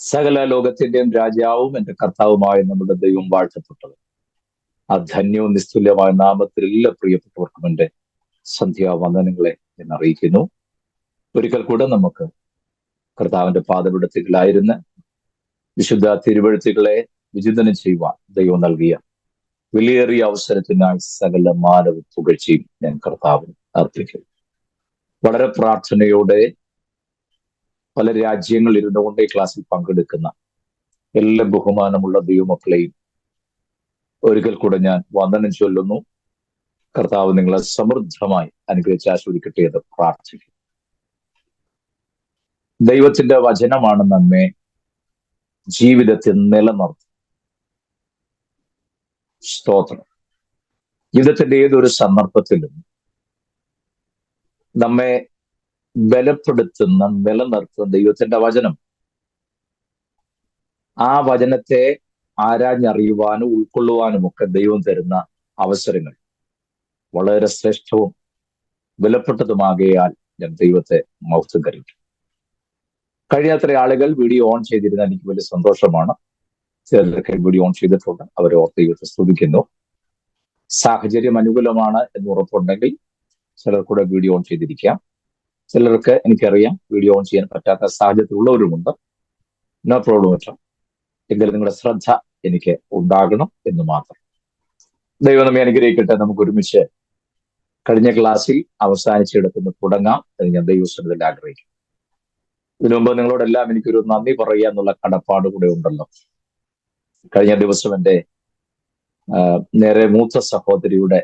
സകല ലോകത്തിന്റെയും രാജാവും എന്റെ കർത്താവുമായ നമ്മുടെ ദൈവം വാഴ്ത്തപ്പെട്ടത്. ആ ധന്യവും നിസ്തുല്യമായ നാമത്തിൽ എല്ലാ പ്രിയപ്പെട്ടവർക്കും എന്റെ സന്ധ്യാവന്ദനങ്ങളെ എന്ന് അറിയിക്കുന്നു. ഒരിക്കൽ കൂടെ നമുക്ക് കർത്താവിന്റെ പാദപീഠത്തിലായിരുന്ന് വിശുദ്ധ തിരുവഴുത്തുകളെ വിചിന്തനം ചെയ്യുവാൻ ദൈവം നൽകിയ വിലയേറിയ അവസരത്തിനായി സകല മാനവ പുകഴ്ചയും ഞാൻ കർത്താവിന് അർപ്പിക്കുന്നു. വളരെ പ്രാർത്ഥനയോടെ പല രാജ്യങ്ങളിൽ ഇരുന്നുകൊണ്ട് ഈ ക്ലാസ്സിൽ പങ്കെടുക്കുന്ന എല്ലാ ബഹുമാനമുള്ള ദൈവമക്കളെയും ഒരിക്കൽ കൂടെ ഞാൻ വന്ദനം ചൊല്ലുന്നു. കർത്താവ് നിങ്ങളെ സമൃദ്ധമായി അനുഗ്രഹിച്ച് ആസ്വദിക്കട്ടെ എന്ന് പ്രാർത്ഥിക്കുന്നു. ദൈവത്തിന്റെ വചനമാണ് നമ്മെ ജീവിതത്തിൽ നിലനിർത്തുന്നത്. സ്തോത്രം. ജീവിതത്തിന്റെ ഏതൊരു സന്ദർഭത്തിലും നമ്മെ ബലപ്പെടുത്തുന്ന നിലനിർത്തുന്ന ദൈവത്തിന്റെ വചനം. ആ വചനത്തെ ആരാഞ്ഞറിയുവാനും ഉൾക്കൊള്ളുവാനും ഒക്കെ ദൈവം തരുന്ന അവസരങ്ങൾ വളരെ ശ്രേഷ്ഠവും വിലപ്പെട്ടതുമാകയാൽ ഞാൻ ദൈവത്തെ മഹത്വീകരിക്കും. കഴിയാത്ര ആളുകൾ വീഡിയോ ഓൺ ചെയ്തിരുന്ന എനിക്ക് വലിയ സന്തോഷമാണ്. ചിലർക്ക് വീഡിയോ ഓൺ ചെയ്തിട്ടുണ്ട്, അവരെ ഓർത്ത് ദൈവത്തെ സ്തുതിക്കുന്നു. സാഹചര്യം അനുകൂലമാണ് എന്ന് ഉറപ്പുണ്ടെങ്കിൽ ചിലർ കൂടെ വീഡിയോ ഓൺ ചെയ്തിരിക്കാം. ചിലർക്ക് എനിക്കറിയാം വീഡിയോ ഓൺ ചെയ്യാൻ പറ്റാത്ത സാഹചര്യത്തിലുള്ളവരുമുണ്ട്. നോ പ്രോബ്ലം അല്ല. എങ്കിലും നിങ്ങളുടെ ശ്രദ്ധ എനിക്ക് ഉണ്ടാകണം എന്ന് മാത്രം. ദൈവം നമ്മെ അനുഗ്രഹിക്കട്ടെ. നമുക്ക് ഒരുമിച്ച് കഴിഞ്ഞ ക്ലാസ്സിൽ അവസാനിച്ചെടുക്കുന്ന തുടങ്ങാം എന്ന് ഞാൻ ദൈവസ്ഥലത്തിൽ ആഗ്രഹിക്കുന്നു. ഇതിനു മുമ്പ് നിങ്ങളോടെല്ലാം എനിക്കൊരു നന്ദി പറയുക എന്നുള്ള കടപ്പാട് കൂടെ ഉണ്ടല്ലോ. കഴിഞ്ഞ ദിവസം എൻ്റെ നേരെ മൂത്ത സഹോദരിയുടെ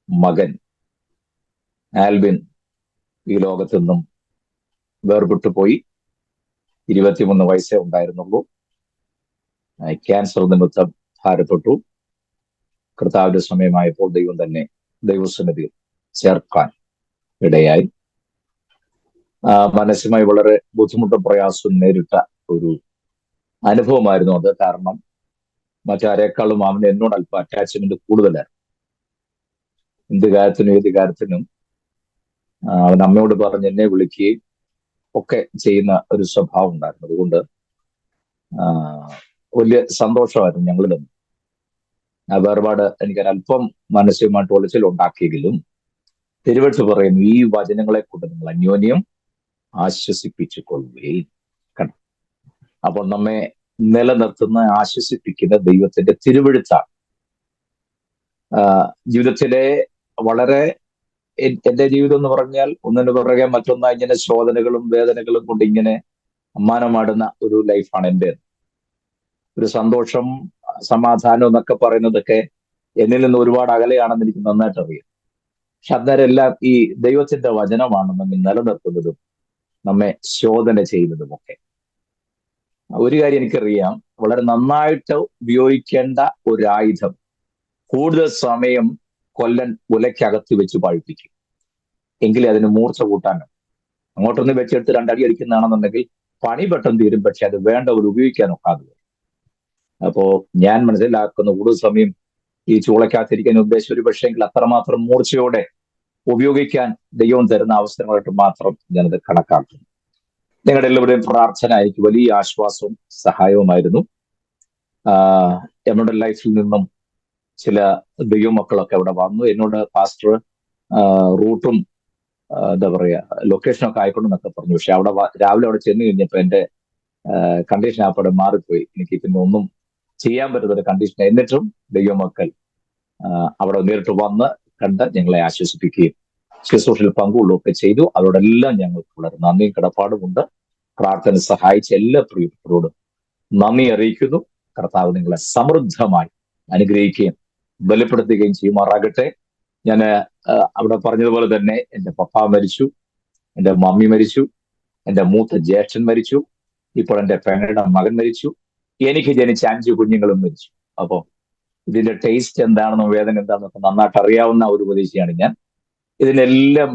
മകൻ ആൽബിൻ ഈ ലോകത്തു നിന്നും വേർപെട്ടു പോയി. 23 വയസ്സേ ഉണ്ടായിരുന്നുള്ളൂ. ക്യാൻസർ നിമിത്തം ഭാരപ്പെട്ടു. കർത്താവിന്റെ സമയമായപ്പോൾ ദൈവം തന്നെ ദൈവസന്നിധിയിൽ ചേർക്കാൻ ഇടയായി. മനസ്സുമായി വളരെ ബുദ്ധിമുട്ടും പ്രയാസവും നേരിട്ട ഒരു അനുഭവമായിരുന്നു അത്. കാരണം മറ്റാരേക്കാളും അവന് എന്നോട് അല്പം അറ്റാച്ച്മെന്റ് കൂടുതലായിരുന്നു. എന്ത് കാര്യത്തിനും ഏത് കാര്യത്തിനും അവൻ അമ്മയോട് പറഞ്ഞ് എന്നെ വിളിക്കുകയും ഒക്കെ ചെയ്യുന്ന ഒരു സ്വഭാവം ഉണ്ടായിരുന്നു. അതുകൊണ്ട് വലിയ സന്തോഷമായിരുന്നു ഞങ്ങൾ തമ്മിൽ. ആ വേർപാട് എനിക്കൊരല്പം മനസ്സുമായിട്ട് ഒളിച്ചിൽ ഉണ്ടാക്കിയെങ്കിലും തിരുവെടുത്ത് പറയുന്നു, ഈ വചനങ്ങളെ കൊണ്ട് നിങ്ങൾ അന്യോന്യം ആശ്വസിപ്പിച്ചു കൊള്ളുകയും കണ്ടു. അപ്പോൾ നമ്മെ നിലനിർത്തുന്ന ആശ്വസിപ്പിക്കുന്ന ദൈവത്തിന്റെ തിരുവെഴുത്താണ്. ജീവിതത്തിലെ വളരെ എന്റെ ജീവിതം എന്ന് പറഞ്ഞാൽ ഒന്നിനു പുറകെ മറ്റൊന്നായി ഇങ്ങനെ ശോധനകളും വേദനകളും കൊണ്ട് ഇങ്ങനെ അമ്മാനമാടുന്ന ഒരു ലൈഫാണ് എൻ്റെ. ഒരു സന്തോഷം, സമാധാനം എന്നൊക്കെ പറയുന്നതൊക്കെ എന്നിൽ നിന്ന് ഒരുപാട് അകലെയാണെന്ന് എനിക്ക് നന്നായിട്ട് അറിയാം. പക്ഷെ അന്നേരമെല്ലാം ഈ ദൈവത്തിന്റെ വചനമാണ് നമ്മെ നിലനിർത്തുന്നതും നമ്മെ ശോധന ചെയ്യുന്നതും ഒക്കെ. ഒരു കാര്യം എനിക്കറിയാം, വളരെ നന്നായിട്ട് ഉപയോഗിക്കേണ്ട ഒരു ആയുധം കൂടുതൽ സമയം കൊല്ലൻ ഉലയ്ക്കകത്ത് വെച്ച് പഴുപ്പിക്കും. എങ്കിലേ അതിന് മൂർച്ച കൂട്ടാനും. അങ്ങോട്ടൊന്ന് വെച്ചെടുത്ത് രണ്ടടി അടിക്കുന്നതാണെന്നുണ്ടെങ്കിൽ പണി പെട്ടെന്ന് തീരും, പക്ഷെ അത് വേണ്ടവർ ഉപയോഗിക്കാൻ ഒക്കാതെ. അപ്പോ ഞാൻ മനസ്സിലാക്കുന്ന കൂടുതൽ സമയം ഈ ചൂളയ്ക്കകത്തിരിക്കാൻ ഉദ്ദേശിച്ച ഒരു പക്ഷേങ്കിൽ അത്രമാത്രം മൂർച്ചയോടെ ഉപയോഗിക്കാൻ ദൈവം തരുന്ന അവസരങ്ങളായിട്ട് മാത്രം ഞാനത് കണക്കാക്കുന്നു. നിങ്ങളുടെ എല്ലാവരുടെയും പ്രാർത്ഥന എനിക്ക് വലിയ ആശ്വാസവും സഹായവുമായിരുന്നു. നമ്മുടെ ലൈഫിൽ നിന്നും ചില ദൈവമക്കളൊക്കെ അവിടെ വന്നു. എന്നോട് പാസ്റ്റർ റൂട്ടും എന്താ പറയാ ലൊക്കേഷനൊക്കെ ആയിക്കൊണ്ടെന്നൊക്കെ പറഞ്ഞു. പക്ഷെ അവിടെ രാവിലെ അവിടെ ചെന്ന് കഴിഞ്ഞപ്പോൾ എൻ്റെ കണ്ടീഷൻ അവിടെ മാറിപ്പോയി. എനിക്ക് പിന്നെ ഒന്നും ചെയ്യാൻ പറ്റുന്ന ഒരു കണ്ടീഷൻ. എന്നിട്ടും ദൈവമക്കൾ അവിടെ നേരിട്ട് വന്ന് കണ്ട് ഞങ്ങളെ ആശ്വസിപ്പിക്കുകയും ശുശ്രൂഷയിൽ പങ്കുകൊള്ളുകയൊക്കെ ചെയ്തു. അവരോടെല്ലാം ഞങ്ങൾക്ക് വളരെ നന്ദിയും കടപ്പാടുമുണ്ട്. പ്രാർത്ഥന സഹായിച്ച എല്ലാ പ്രിയപ്പെട്ടവരോടും നന്ദി അറിയിക്കുന്നു. കർത്താവ് നിങ്ങളെ സമൃദ്ധമായി അനുഗ്രഹിക്കുകയും ബലപ്പെടുത്തുകയും ചെയ്യുമാറാകട്ടെ. ഞാൻ അവിടെ പറഞ്ഞതുപോലെ തന്നെ എൻ്റെ പപ്പ മരിച്ചു, എൻ്റെ മമ്മി മരിച്ചു, എൻ്റെ മൂത്ത ജ്യേഷ്ഠൻ മരിച്ചു, ഇപ്പോൾ എൻ്റെ പെങ്ങളുടെ മകൻ മരിച്ചു, എനിക്ക് ജനിച്ച 5 കുഞ്ഞുങ്ങളും മരിച്ചു. അപ്പോൾ ഇതിന്റെ ടേസ്റ്റ് എന്താണെന്നോ വേദന എന്താണെന്നൊക്കെ നന്നായിട്ട് അറിയാവുന്ന ഒരു ഉപദേശിയാണ് ഞാൻ. ഇതിനെല്ലാം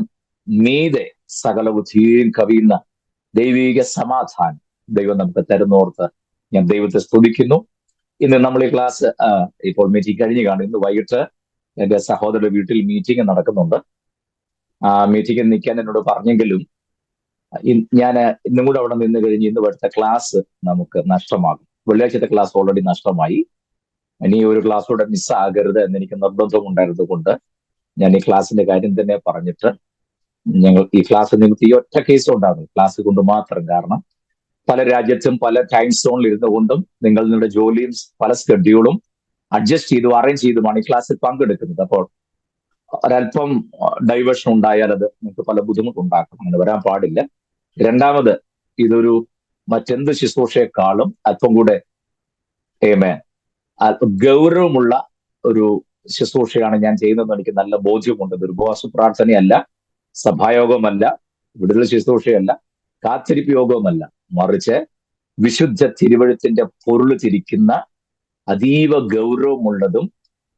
മീതെ സകല ബുദ്ധിയും കവിയുന്ന ദൈവിക സമാധാനം ദൈവം നമുക്ക് തരുന്നോർത്ത് ഞാൻ ദൈവത്തെ സ്തുതിക്കുന്നു. ഇന്ന് നമ്മൾ ഈ ക്ലാസ് ഇപ്പോൾ മീറ്റിംഗ് കഴിഞ്ഞ് കാണും. ഇന്ന് വൈകിട്ട് എൻ്റെ സഹോദരന്റെ വീട്ടിൽ മീറ്റിംഗ് നടക്കുന്നുണ്ട്. ആ മീറ്റിംഗിൽ നിൽക്കാൻ എന്നോട് പറഞ്ഞെങ്കിലും ഞാൻ ഇന്നും കൂടെ അവിടെ നിന്ന് കഴിഞ്ഞ് ഇന്ന് പഠിച്ച ക്ലാസ് നമുക്ക് നഷ്ടമാകും. വെള്ളിയാഴ്ചത്തെ ക്ലാസ് ഓൾറെഡി നഷ്ടമായി. ഇനി ഒരു ക്ലാസ് കൂടെ മിസ്സാകരുത് എന്നെനിക്ക് നിർബന്ധം ഉണ്ടായിരുന്നത് കൊണ്ട് ഞാൻ ഈ ക്ലാസ്സിന്റെ കാര്യം തന്നെ പറഞ്ഞിട്ട് ഞങ്ങൾ ഈ ക്ലാസ് നിങ്ങൾക്ക് ഈ ഒറ്റ കേസ് ഉണ്ടാകും ക്ലാസ് കൊണ്ട് മാത്രം. കാരണം പല രാജ്യത്തും പല ടൈം സോണിൽ ഇരുന്നുകൊണ്ടും നിങ്ങളുടെ ജോലിയും പല സ്കെഡ്യൂളും അഡ്ജസ്റ്റ് ചെയ്തും അറേഞ്ച് ചെയ്തുമാണ് ഈ ക്ലാസ്സിൽ പങ്കെടുക്കുന്നത്. അപ്പോൾ ഒരല്പം ഡൈവേർഷൻ ഉണ്ടായാൽ അത് നിങ്ങൾക്ക് പല ബുദ്ധിമുട്ടുണ്ടാക്കും. അങ്ങനെ വരാൻ പാടില്ല. രണ്ടാമത്, ഇതൊരു മറ്റെന്ത് ശുശ്രൂഷയെക്കാളും അല്പം കൂടെ ഗൗരവമുള്ള ഒരു ശുശ്രൂഷയാണ് ഞാൻ ചെയ്യുന്നതെന്ന് എനിക്ക് നല്ല ബോധ്യമുണ്ട്. ഇത് ഉപവാസ പ്രാർത്ഥനയല്ല, സഭായോഗമല്ല, വിടുതൽ ശുശ്രൂഷയല്ല, കാത്തിരിപ്പ് യോഗവുമല്ല, മറിച്ച് വിശുദ്ധ തിരുവഴുത്തിന്റെ പൊരുള് തിരിക്കുന്ന അതീവ ഗൗരവമുള്ളതും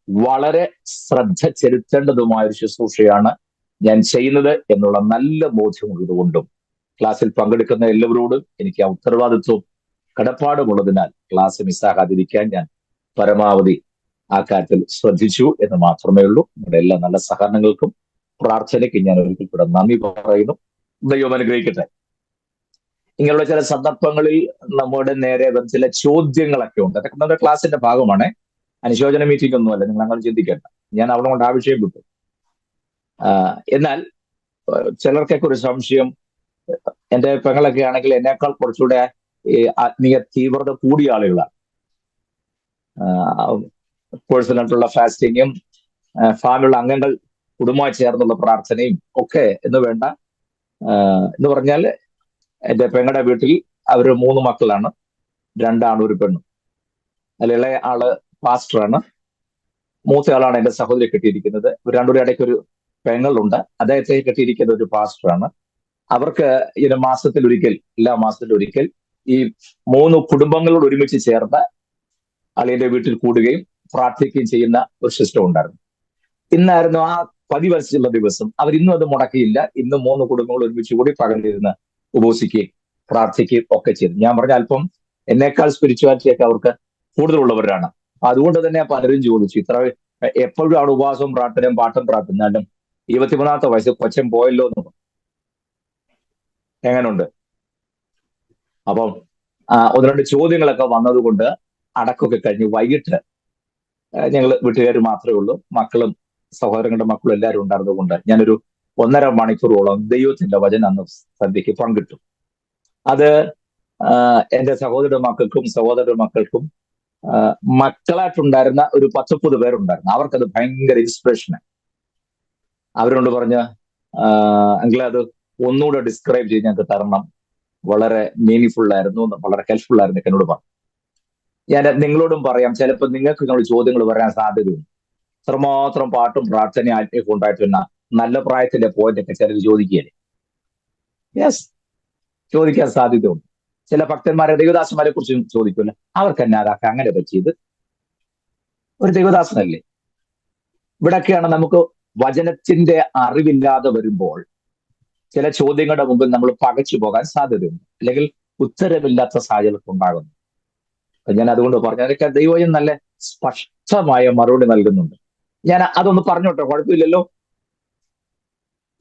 വളരെ ശ്രദ്ധ ചെലുത്തേണ്ടതുമായ ഒരു ശുശ്രൂഷയാണ് ഞാൻ ചെയ്യുന്നത് എന്നുള്ള നല്ല ബോധ്യമുള്ളതുകൊണ്ടും ക്ലാസ്സിൽ പങ്കെടുക്കുന്ന എല്ലാവരോടും എനിക്ക് ആ ഉത്തരവാദിത്വവും കടപ്പാടുമുള്ളതിനാൽ ക്ലാസ് മിസ്സാകാതിരിക്കാൻ ഞാൻ പരമാവധി ആ കാര്യത്തിൽ ശ്രദ്ധിച്ചു എന്ന് മാത്രമേ ഉള്ളൂ. നിങ്ങളുടെ എല്ലാ നല്ല സഹകരണങ്ങൾക്കും പ്രാർത്ഥനയ്ക്ക് ഞാൻ ഒരിക്കൽ കൂടെ നന്ദി പറയുന്നു. ദൈവം അനുഗ്രഹിക്കട്ടെ. ഇങ്ങനെയുള്ള ചില സന്ദർഭങ്ങളിൽ നമ്മുടെ നേരെ ചില ചോദ്യങ്ങളൊക്കെ ഉണ്ട്. അതൊക്കെ നമ്മുടെ ക്ലാസ്സിന്റെ ഭാഗമാണ്. അനുശോചന മീറ്റിംഗ് ഒന്നുമല്ല, നിങ്ങൾ അങ്ങനെ ചിന്തിക്കേണ്ട. ഞാൻ അവിടെ കൊണ്ട് ആവശ്യം വിട്ടു. എന്നാൽ ചിലർക്കൊക്കെ ഒരു സംശയം, എന്റെ പെങ്ങളൊക്കെ ആണെങ്കിൽ എന്നേക്കാൾ കുറച്ചുകൂടെ ആത്മീയ തീവ്രത കൂടിയ ആളുകളാണ്. പേഴ്സണലായിട്ടുള്ള ഫാസ്റ്റിങ്ങും ഫാമിലുള്ള അംഗങ്ങൾ കുടുംബമായി ചേർന്നുള്ള പ്രാർത്ഥനയും ഒക്കെ എന്ന് വേണ്ട. എന്ന് പറഞ്ഞാൽ എന്റെ പെങ്ങളുടെ വീട്ടിൽ അവര് 3 മക്കളാണ്, 2 ആണും 1 പെണ്ണും. അതിൽ ഇളയ ആള് പാസ്റ്ററാണ്, മൂത്ത ആളാണ് എന്റെ സഹോദരി കെട്ടിയിരിക്കുന്നത്. രണ്ടുപേരുടെ ഇടയ്ക്ക് ഒരു പെങ്ങളുണ്ട്, അദ്ദേഹത്തെ കെട്ടിയിരിക്കുന്ന ഒരു പാസ്റ്ററാണ്. അവർക്ക് എല്ലാ മാസത്തിലൊരിക്കൽ ഈ 3 കുടുംബങ്ങളോട് ഒരുമിച്ച് ചേർന്ന് അളിയന്റെ വീട്ടിൽ കൂടുകയും പ്രാർത്ഥിക്കുകയും ചെയ്യുന്ന ഒരു സിസ്റ്റം ഉണ്ടായിരുന്നു. ഇന്നായിരുന്നു ആ പതിവരിച്ചുള്ള ദിവസം. അവർ ഇന്നും അത് മുടക്കിയില്ല. ഇന്ന് 3 കുടുംബങ്ങൾ ഒരുമിച്ച് കൂടി പകലിരുന്ന് ഉപവസിക്കുകയും പ്രാർത്ഥിക്കുകയും ഒക്കെ ചെയ്തു. ഞാൻ പറഞ്ഞ അല്പം എന്നേക്കാൾ സ്പിരിച്വാലിറ്റി ഒക്കെ അവർക്ക് കൂടുതലുള്ളവരാണ്. അതുകൊണ്ട് തന്നെ പലരും ചോദിച്ചു, ഇത്ര എപ്പോഴും അവിടെ ഉപവാസവും പ്രാർത്ഥനയും പാട്ടും പ്രാർത്ഥനാലും 23-ാമത്തെ വയസ്സ് കൊച്ചൻ പോയല്ലോ എന്ന്. എങ്ങനുണ്ട്? അപ്പം 1-2 ചോദ്യങ്ങളൊക്കെ വന്നതുകൊണ്ട് അടക്കമൊക്കെ കഴിഞ്ഞ് വൈകിട്ട് ഞങ്ങൾ വീട്ടുകാർ മാത്രമേ ഉള്ളൂ, മക്കളും സഹോദരങ്ങളുടെ മക്കളും എല്ലാവരും ഉണ്ടായിരുന്നത് കൊണ്ട് ഞാനൊരു 1.5 മണിക്കൂറോളം ദൈവത്തിന്റെ വചനം അന്ന് സന്ധ്യയ്ക്ക് പങ്കിട്ടു. അത് എന്റെ സഹോദര മക്കൾക്കും മക്കളായിട്ടുണ്ടായിരുന്ന ഒരു 10-30 പേരുണ്ടായിരുന്നു. അവർക്കത് ഭയങ്കര ഇൻസ്പിറേഷന്. അവരോട് പറഞ്ഞ്, എങ്കിൽ അത് ഒന്നുകൂടെ ഡിസ്ക്രൈബ് ചെയ്ത് ഞങ്ങൾക്ക് തരണം, വളരെ മീനിങ് ആയിരുന്നു, വളരെ ഹെൽപ്ഫുൾ ആയിരുന്നു എന്നോട് പറഞ്ഞു. ഞാൻ നിങ്ങളോടും പറയാം, ചിലപ്പോൾ നിങ്ങൾക്ക് നിങ്ങൾ ചോദ്യങ്ങൾ വരാൻ സാധ്യതയുണ്ട്. ഇത്രമാത്രം പാട്ടും പ്രാർത്ഥനയും ആത്മീയൊക്കെ ഉണ്ടായിട്ട് പിന്നെ നല്ല പ്രായത്തിന്റെ പോയിന്റ് ഒക്കെ ചിലർ ചോദിക്കുകയല്ലേ? യെസ്, ചോദിക്കാൻ സാധ്യതയുണ്ട്. ചില ഭക്തന്മാരെ, ദൈവദാസന്മാരെ കുറിച്ച് ചോദിക്കില്ല, അവർക്ക് തന്നെ അതൊക്കെ അങ്ങനെ പറ്റിയത്, ഒരു ദൈവദാസനല്ലേ? ഇവിടൊക്കെയാണ് നമുക്ക് വചനത്തിന്റെ അറിവില്ലാതെ വരുമ്പോൾ ചില ചോദ്യങ്ങളുടെ മുമ്പിൽ നമ്മൾ പകച്ചു പോകാൻ സാധ്യതയുണ്ട്, അല്ലെങ്കിൽ ഉത്തരമില്ലാത്ത സാഹചര്യം ഉണ്ടാകുന്നു. ഞാൻ അതുകൊണ്ട് പറഞ്ഞു, അതൊക്കെ ദൈവം നല്ല സ്പഷ്ടമായ മറുപടി നൽകുന്നുണ്ട്. ഞാൻ അതൊന്ന് പറഞ്ഞോട്ടെ, കുഴപ്പമില്ലല്ലോ,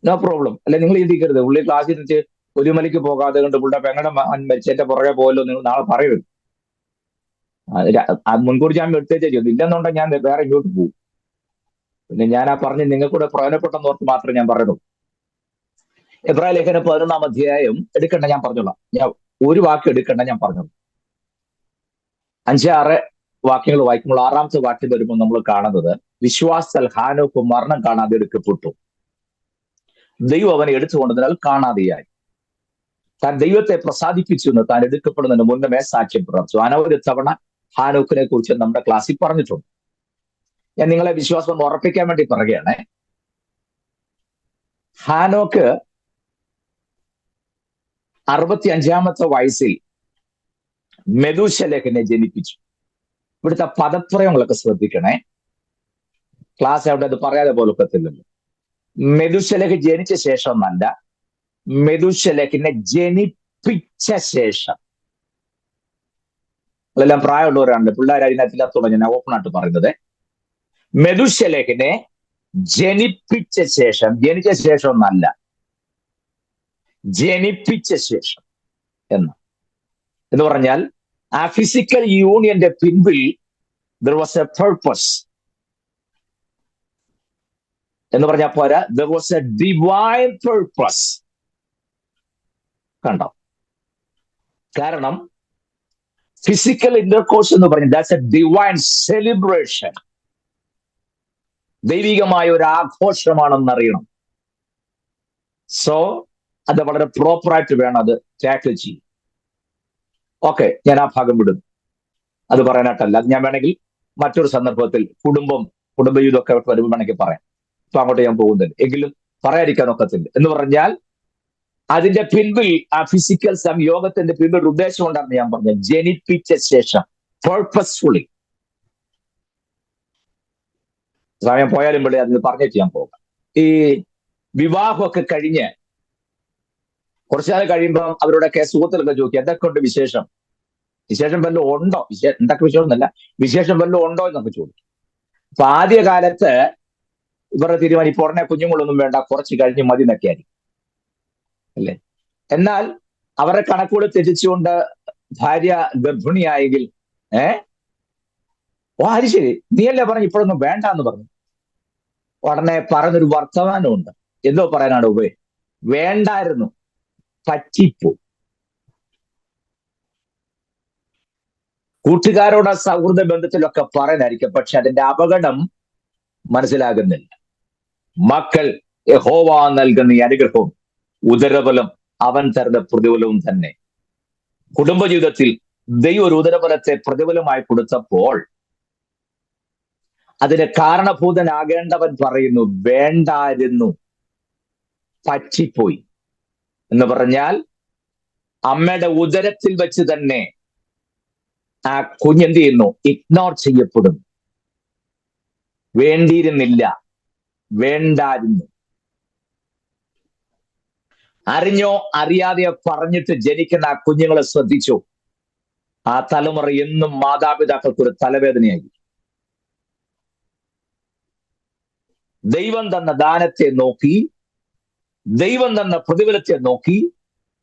നോ പ്രോബ്ലം. അല്ലെ നിങ്ങൾ ചിന്തിക്കരുത്, ഉള്ളി ക്ലാസ്സിൽ വെച്ച് ഒരുമലയ്ക്ക് പോകാതെ കൊണ്ട് പുള്ളിയുടെ പെങ്ങളുടെ മരിച്ചതിന്റെ പുറകെ പോയല്ലോ നിങ്ങൾ നാളെ പറയരുത്. മുൻകൂർ ജാമ്യം എടുത്തേച്ചേ ചെയ്തു, ഇല്ലെന്നുണ്ടെങ്കിൽ ഞാൻ വേറെ ഇങ്ങോട്ട് പോകും. പിന്നെ ഞാൻ ആ പറഞ്ഞ് നിങ്ങൾക്കൂടെ പ്രയോജനപ്പെട്ടെന്ന് ഓർത്ത് മാത്രമേ ഞാൻ പറയുന്നു. എബ്രായ ലേഖനം 11-ാം അധ്യായം എടുക്കണ്ട, ഞാൻ പറഞ്ഞോളാം. ഞാൻ ഒരു വാക്ക് എടുക്കണ്ട, ഞാൻ പറഞ്ഞോളാം. 5-6 വാക്യങ്ങൾ വായിക്കുമ്പോൾ 6-ാമത്തെ വാക്യം വരുമ്പോൾ നമ്മൾ കാണുന്നത്, വിശ്വാസത്താൽ ഹാനോക്ക് മരണം കാണാതെ എടുക്കപ്പെട്ടു, ദൈവം അവനെ എടുത്തുകൊണ്ടതിനാൽ കാണാതെയായി. താൻ ദൈവത്തെ പ്രസാദിപ്പിച്ചു എന്ന് താൻ എടുക്കപ്പെടുന്നതിന് മുന്നമേ സാക്ഷ്യം പ്രാപിച്ചു. അനവധി തവണ ഹാനോക്കിനെ കുറിച്ച് നമ്മുടെ ക്ലാസ്സിൽ പറഞ്ഞിട്ടുണ്ട്. ഞാൻ നിങ്ങളെ വിശ്വാസം ഉറപ്പിക്കാൻ വേണ്ടി പറയുകയാണ്. ഹാനോക്ക് 65-ാമത്തെ വയസ്സിൽ മെഥൂശലഹിനെ ജനിപ്പിച്ചു. ഇവിടുത്തെ പദപ്രയോഗങ്ങളൊക്കെ ശ്രദ്ധിക്കണേ, ക്ലാസ് അവിടെ അത് പറയാതെ പോലൊക്കത്തില്ലല്ലോ. മെഥൂശലഹ് ജനിച്ച ശേഷം എന്നല്ല, മെഥൂശലഹിനെ ജനിപ്പിച്ച ശേഷം. അതെല്ലാം പ്രായമുള്ളവരാണ്, പിള്ളേർ അതിനകത്തില്ലാത്തോളം ഞാൻ ഓപ്പണായിട്ട് പറയുന്നത്. മെഥൂശലഹിനെ ജനിപ്പിച്ച ശേഷം, ജനിച്ച ശേഷം എന്നല്ല, ജനിപ്പിച്ച ശേഷം എന്ന് പറഞ്ഞാൽ ആ ഫിസിക്കൽ യൂണിയന്റെ പിൻപിൽ there was a purpose എന്ന് പറഞ്ഞാൽ പോരാ, there was a divine purpose. കണ്ടോ? കാരണം ഫിസിക്കൽ ഇന്റർകോഴ്സ് എന്ന് പറഞ്ഞാൽ ദാറ്റ്സ് എ ഡിവൈൻ സെലിബ്രേഷൻ, ദൈവികമായ ഒരു ആഘോഷമാണെന്നറിയണം. സോ അത് വളരെ പ്രോപ്പറായിട്ട് വേണം അത് ടാക്കിൾ ചെയ്യും. ഓക്കെ, ഞാൻ ആ ഭാഗം വിടുന്നു, അത് പറയാനായിട്ടല്ല. അത് ഞാൻ വേണമെങ്കിൽ മറ്റൊരു സന്ദർഭത്തിൽ കുടുംബയുദ്ധമൊക്കെ വരുമ്പോൾ വേണമെങ്കിൽ പറയാം. ഇപ്പൊ അങ്ങോട്ട് ഞാൻ പോകുന്നില്ല, എങ്കിലും പറയാതിരിക്കാൻ ഒക്കത്തില്ല. എന്ന് പറഞ്ഞാൽ അതിന്റെ പിൻപിൽ ആ ഫിസിക്കൽ സംയോഗത്തിന്റെ പിൻപിൽ ഒരു ഉദ്ദേശം ഉണ്ടാണെന്ന് ഞാൻ പറഞ്ഞു. ജനിപ്പിച്ച ശേഷം പേർപ്പസ്ഫുള്ളി. സമയം പോയാലും ഇവിടെ അതിന് പറഞ്ഞിട്ട് ഞാൻ പോകാം. ഈ വിവാഹമൊക്കെ കഴിഞ്ഞ് കുറച്ചു നാൾ കഴിയുമ്പോൾ അവരോടൊക്കെ സുഹൃത്തുക്കളൊക്കെ ചോദിക്കും, എന്തൊക്കെയുണ്ട് വിശേഷം വല്ലതും ഉണ്ടോ, എന്തൊക്കെ വിശേഷം എന്നല്ല, വിശേഷം വല്ലതും ഉണ്ടോ എന്നൊക്കെ ചോദിക്കും. അപ്പൊ ആദ്യകാലത്ത് ഇവരുടെ തീരുമാനം ഇപ്പൊ ഉടനെ കുഞ്ഞുങ്ങളൊന്നും വേണ്ട, കുറച്ച് കഴിഞ്ഞ് മതി എന്നൊക്കെ ആയിരിക്കും അല്ലേ. എന്നാൽ അവരുടെ കണക്കുകൂടെ തെറ്റിച്ചുകൊണ്ട് ഭാര്യ ഗർഭിണിയായെങ്കിൽ അത് ശരി, നീയല്ലേ പറഞ്ഞു ഇപ്പോഴൊന്നും വേണ്ട എന്ന് പറഞ്ഞു. ഉടനെ പറഞ്ഞൊരു വർത്തമാനമുണ്ട്. എന്തോ പറയാനാണ് വേണ്ടായിരുന്നു, പറ്റിപ്പോ. കൂട്ടുകാരോട് സൗഹൃദ ബന്ധത്തിലൊക്കെ പറയാനായിരിക്കും, പക്ഷെ അതിന്റെ അപകടം മനസ്സിലാകുന്നില്ല. മക്കൾ യഹോവ നൽകുന്ന ഈ അനുഗ്രഹവും ഉദരബലം അവൻ തരുന്ന പ്രതിഫലവും തന്നെ. കുടുംബജീവിതത്തിൽ ദൈവം ഒരു ഉദരബലത്തെ പ്രതിഫലമായി കൊടുത്തപ്പോൾ അതിന് കാരണഭൂതനാകേണ്ടവൻ പറയുന്നു വേണ്ടായിരുന്നു, പറ്റിപ്പോയി. എന്ന് പറഞ്ഞാൽ അമ്മയുടെ ഉദരത്തിൽ വെച്ച് തന്നെ ആ കുഞ്ഞെന്ത് ചെയ്യുന്നു? ഇഗ്നോർ ചെയ്യപ്പെടുന്നു. വേണ്ടിയിരുന്നില്ല, വേണ്ടായിരുന്നു. അറിഞ്ഞോ അറിയാതെയോ പറഞ്ഞിട്ട് ജനിക്കുന്ന ആ കുഞ്ഞുങ്ങളെ ശ്രദ്ധിച്ചു, ആ തലമുറ എന്നും മാതാപിതാക്കൾക്ക് ഒരു തലവേദനയായി. ദൈവം തന്ന ദാനത്തെ നോക്കി, ദൈവം തന്ന പ്രതിഫലത്തെ നോക്കി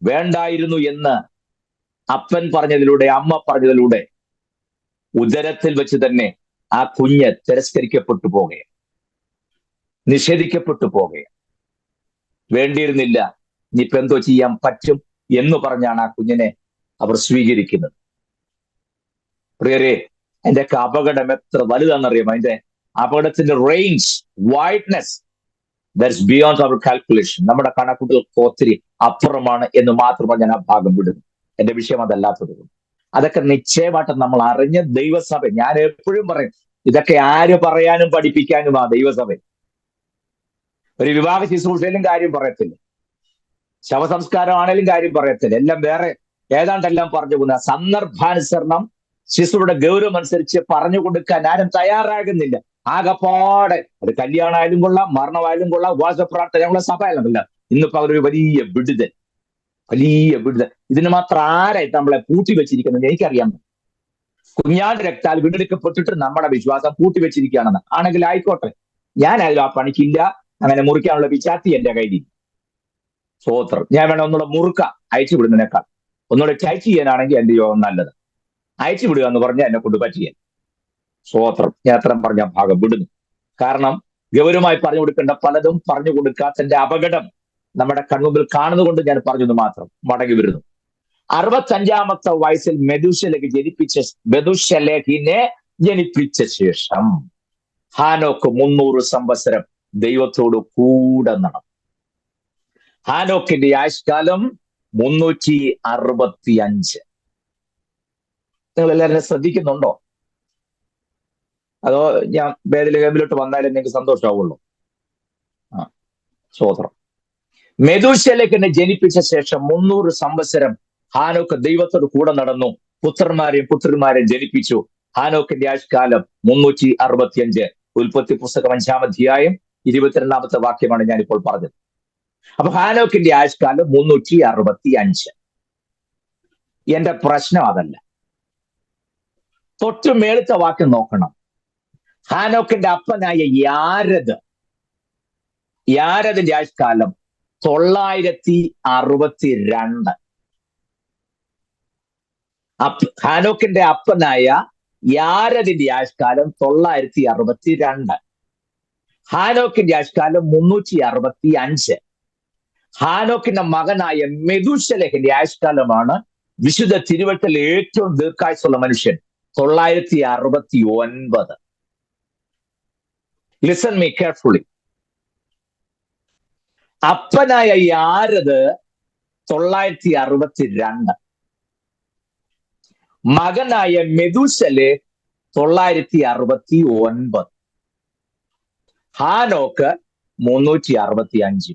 വേണ്ടായിരുന്നു എന്ന് അപ്പൻ പറഞ്ഞതിലൂടെ, അമ്മ പറഞ്ഞതിലൂടെ ഉദരത്തിൽ വെച്ച് തന്നെ ആ കുഞ്ഞ് തിരസ്കരിക്കപ്പെട്ടു പോകുകയാണ്, നിഷേധിക്കപ്പെട്ടു പോകുകയാണ്. വേണ്ടിയിരുന്നില്ല, ഇനിയിപ്പോ എന്തോ ചെയ്യാൻ പറ്റും എന്ന് പറഞ്ഞാണ് ആ കുഞ്ഞിനെ അവർ സ്വീകരിക്കുന്നത്. പ്രിയരെ, അതിന്റെയൊക്കെ അപകടം എത്ര വലുതാണെന്നറിയാം. അതിന്റെ അപകടത്തിന്റെ range, wideness, that's beyond our calculation. നമ്മുടെ കണക്കുകൾക്ക് ഒത്തിരി അപ്പുറമാണ് എന്ന് മാത്രമാണ് ഞാൻ ആ ഭാഗം വിടുന്നു. എന്റെ വിഷയം അതല്ലാത്തത് കൊണ്ട് അതൊക്കെ നിശ്ചയമായിട്ട് നമ്മൾ അറിഞ്ഞ ദൈവസഭ. ഞാൻ എപ്പോഴും പറയും, ഇതൊക്കെ ആര് പറയാനും പഠിപ്പിക്കാനും ആ ദൈവസഭ. ഒരു വിവാഹ ശുശ്രൂഷയിലും കാര്യം പറയത്തില്ല, ശവസംസ്കാരം ആണേലും കാര്യം പറയത്തില്ല. എല്ലാം വേറെ ഏതാണ്ടെല്ലാം പറഞ്ഞു പോകുന്ന സന്ദർഭാനുസരണം ശിശുവിടെ ഗൗരവം അനുസരിച്ച് പറഞ്ഞു കൊടുക്കാൻ ആരും തയ്യാറാകുന്നില്ല. ആകപ്പാടെ അത് കല്യാണമായാലും കൊള്ളാം, മരണമായാലും കൊള്ളാം, ഉപവാസപ്രാർത്ഥന, ഞങ്ങളെ സഭ ആയാലും ഇന്നിപ്പോ അവരൊരു വലിയ വിടുതൽ. ഇതിന് മാത്രം ആരായിട്ട് നമ്മളെ പൂട്ടി വെച്ചിരിക്കുന്നത് എനിക്കറിയാം. കുഞ്ഞാട് രക്താൽ വീണ്ടെടുക്കപ്പെട്ടിട്ട് നമ്മുടെ വിശ്വാസം പൂട്ടി വെച്ചിരിക്കുകയാണെന്ന് ആണെങ്കിൽ ആയിക്കോട്ടെ, ഞാനായാലും ആ പണിക്കില്ല. അങ്ങനെ മുറിക്കാനുള്ള പിച്ചാത്തി എന്റെ കയ്യിൽ. സ്വോത്രം. ഞാൻ വേണം ഒന്നുകൂടെ മുറുക്ക അയച്ചു വിടുന്നതിനേക്കാൾ ഒന്നുകൂടെ ടൈറ്റ് ചെയ്യാനാണെങ്കിൽ എന്റെ യോഗം നല്ലത്. അയച്ചു വിടുക എന്ന് പറഞ്ഞാൽ എന്നെ കൊണ്ട് പറ്റിയാൽ. സ്വോത്രം. ഞാൻ അത്രയും പറഞ്ഞ ഭാഗം വിടുന്നു. കാരണം ഗൗരവമായി പറഞ്ഞു കൊടുക്കേണ്ട പലതും പറഞ്ഞു കൊടുക്കാത്തതിന്റെ അപകടം നമ്മുടെ കൺമുമ്പിൽ കാണുന്നതുകൊണ്ട് ഞാൻ പറഞ്ഞത് മാത്രം. മടങ്ങി വരുന്നു. 65-ാമത്തെ വയസ്സിൽ മെഥൂശലഹിനെ ജനിപ്പിച്ച ശേഷം ഹാനോക്ക് 300 സംവത്സരം ദൈവത്തോട് കൂടെ നടന്നു. ഹാനോക്കിന്റെ ആയുഷ്കാലം 365. നിങ്ങൾ എല്ലാവരും ശ്രദ്ധിക്കുന്നുണ്ടോ? അതോ ഞാൻ ബേഥലേഹേമിലോട്ട് വന്നാലേ നിങ്ങൾക്ക് സന്തോഷമാവുള്ളൂ? സ്വോത്രം. മെഥൂശലഹിനെ ജനിപ്പിച്ച ശേഷം 300 സംവത്സരം ഹാനോക്ക് ദൈവത്തോട് കൂടെ നടന്നു. പുത്രന്മാരെയും പുത്രിമാരെയും ജനിപ്പിച്ചു. ഹാനോക്കിന്റെ ആയുഷ്കാലം 365. ഉൽപ്പത്തി പുസ്തകം 5-ാം അധ്യായം 22-ാമത്തെ വാക്യമാണ് ഞാനിപ്പോൾ പറഞ്ഞത്. അപ്പൊ ഹാനോക്കിന്റെ ആയുഷ്കാലം 365. എന്റെ പ്രശ്നം അതല്ല. തൊട്ട് മേളത്തെ വാക്യം നോക്കണം. ഹാനോക്കിന്റെ അപ്പനായ യാരദിന്റെ ആയുഷ്കാലം 962. ഹാനോക്കിന്റെ അപ്പനായ യാരദിന്റെ ആയുഷ്കാലം 962. ഹാനോക്കിന്റെ ആയുഷ്കാലം 365. ഹാനോക്കിന്റെ മകനായ മെതുശലഹിന്റെ ആയുഷ്കാലമാണ് വിശുദ്ധ തിരുവഴുത്തിൽ ഏറ്റവും ദീർഘായുസുള്ള മനുഷ്യൻ, 969. Listen me carefully. അപ്പനായ യാരദ് 962, മകനായ മെതുശലെ 969, ഹാനോക്ക് 365.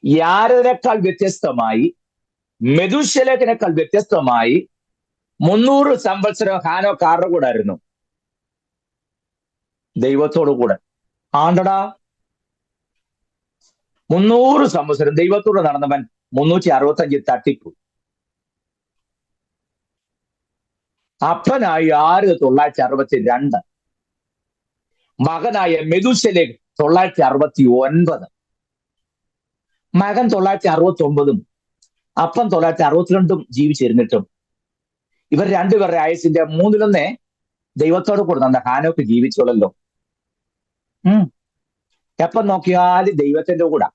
യാരദിനേക്കാൾ വ്യത്യസ്തമായി, മെതുശലേഹിനേക്കാൾ വ്യത്യസ്തമായി 300 സംവത്സരം ഹാനോക്ക് ആരുടെ കൂടെ ആയിരുന്നു? ദൈവത്തോടു കൂടെ. ആണ്ടടാ, 300 സംവത്സരം ദൈവത്തോട് നടന്നവൻ 365 തട്ടിപ്പു. അപ്പനായ യാരദ് 962, മകനായ മെതുശലേഹ് 969. മകൻ 969 അപ്പൻ 962 ജീവിച്ചിരുന്നിട്ടും ഇവർ രണ്ടുപേരുടെ ആയുസിന്റെ 1/3 ദൈവത്തോട് കൂടെ നടന്ന ഹാനോക്ക് ജീവിച്ചോളല്ലോ. എപ്പം നോക്കിയാലും ദൈവത്തിന്റെ കൂടെ.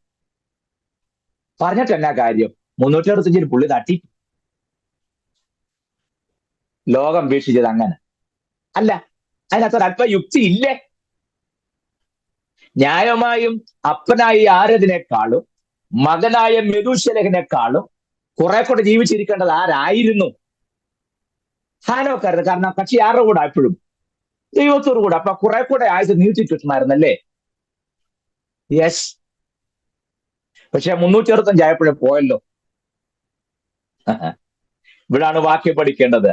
പറഞ്ഞിട്ട് എന്നാ കാര്യം? 365 പുള്ളി തട്ടി. ലോകം വീക്ഷിച്ചത് അങ്ങനെ അല്ല. അതിനകത്തൊരല്പ യുക്തി ഇല്ലേ? ന്യായമായും അപ്പനായ യാരദിനേക്കാളും മകനായ മെതുശലേഹിനേക്കാളും കുറെ കൂടെ ജീവിച്ചിരിക്കേണ്ടത് ആരായിരുന്നു? ഹാനോക്കായിരുന്നു. കാരണം പക്ഷെ ആരുടെ കൂടെ എപ്പോഴും? ദൈവത്തോടു കൂടെ. അപ്പൊ കുറെ കൂടെ ആയുസ് നീട്ടി കിട്ടുമായിരുന്നല്ലേ? യെസ്. പക്ഷെ 365 ആയപ്പോഴും പോയല്ലോ. ഇവിടാണ് വാക്യം പഠിക്കേണ്ടത്.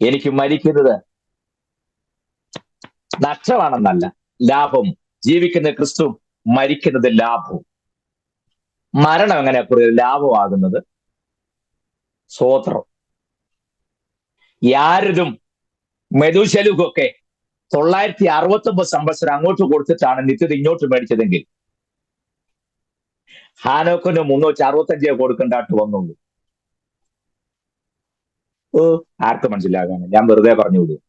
എനിക്ക് മരിക്കുന്നത് നഷ്ടമാണെന്നല്ല, ലാഭം. ജീവിക്കുന്ന ക്രിസ്തു, മരിക്കുന്നത് ലാഭവും. മരണം എങ്ങനെ ലാഭമാകുന്നത്? സ്വോത്രം. യാരദും മെതുശലേഹും ഒക്കെ 969 സംവത്സരം അങ്ങോട്ട് കൊടുത്തിട്ടാണ് നിത്യത ഇങ്ങോട്ട് മേടിച്ചതെങ്കിൽ ഹാനോക്കിന് 365 കൊടുക്കേണ്ടായിട്ട് വന്നുള്ളൂ. ആർക്ക് മനസ്സിലാകാണ്? ഞാൻ വെറുതെ പറഞ്ഞു വിടും.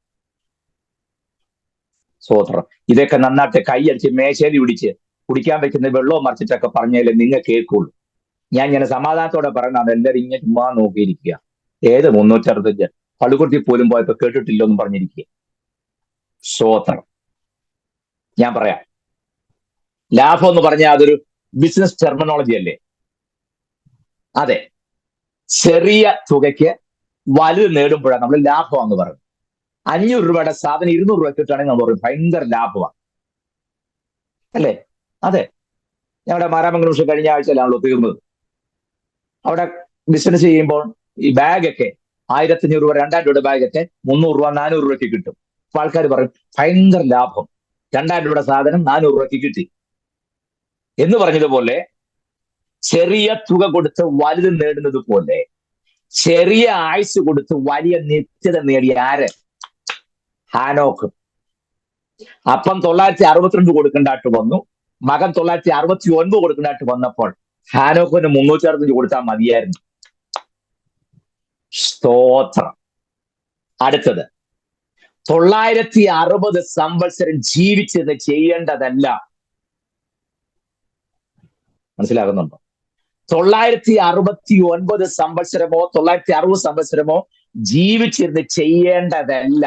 സ്വോത്രം. ഇതൊക്കെ നന്നായിട്ട് കൈയടിച്ച് മേശയിൽ പിടിച്ച് കുടിക്കാൻ വെക്കുന്ന വെള്ളവും മറിച്ചിട്ടൊക്കെ പറഞ്ഞാലേ നിങ്ങൾ കേൾക്കുള്ളൂ. ഞാൻ ഇങ്ങനെ സമാധാനത്തോടെ പറയുന്നതാണ്. എല്ലാവരും ഇങ്ങനെ ചുമ്മാ നോക്കിയിരിക്കുക. ഏത് 365? പള്ളിക്കുട്ടി പോലും പോയപ്പോ കേട്ടിട്ടില്ലോ എന്ന് പറഞ്ഞിരിക്കുക. സ്വോത്രം. ഞാൻ പറയാം, ലാഭം എന്ന് പറഞ്ഞാൽ അതൊരു ബിസിനസ് ടെർമിനോളജി അല്ലേ? അതെ. ചെറിയ തുകയ്ക്ക് വലുത് നേടുമ്പോഴാണ് നമ്മൾ ലാഭമാണെന്ന് പറയുന്നത്. 500 രൂപയുടെ സാധനം 200 രൂപ കിട്ടുകയാണെങ്കിൽ നമ്മൾ പറയും ഭയങ്കര ലാഭമാണ് അല്ലേ? അതെ. ഞങ്ങളുടെ മാരാമംഗലം പക്ഷെ കഴിഞ്ഞ ആഴ്ചയിലാണല്ലോ തീർന്നത്. അവിടെ ബിസിനസ് ചെയ്യുമ്പോൾ ഈ ബാഗൊക്കെ 1500 രൂപ 2000 രൂപയുടെ ബാഗൊക്കെ 300 രൂപ 400 രൂപയ്ക്ക് കിട്ടും. അപ്പൊ ആൾക്കാർ പറയും ഭയങ്കര ലാഭം, 2000 രൂപയുടെ സാധനം 400 രൂപയ്ക്ക് കിട്ടി എന്ന് പറഞ്ഞതുപോലെ ചെറിയ തുക കൊടുത്ത് വലുത് നേടുന്നത് പോലെ ചെറിയ ആയുസ് കൊടുത്ത് വലിയ നിത്യത നേടിയ ആര്? ഹാനോക്ക്. അപ്പം 962 കൊടുക്കേണ്ടതായിട്ട് വന്നു. മകൻ 969 കൊടുക്കേണ്ടതായിട്ട് വന്നപ്പോൾ ഹാനോക്കിന് 365 കൊടുത്താൽ മതിയായിരുന്നു. സ്തോത്രം. അടുത്തത് 960 സംവത്സരം ജീവിച്ചത് ചെയ്യേണ്ടതല്ല. മനസ്സിലാകുന്നുണ്ടോ? 969 സംവത്സരമോ 960 സംവത്സരമോ ജീവിച്ചിരുന്ന് ചെയ്യേണ്ടതല്ല.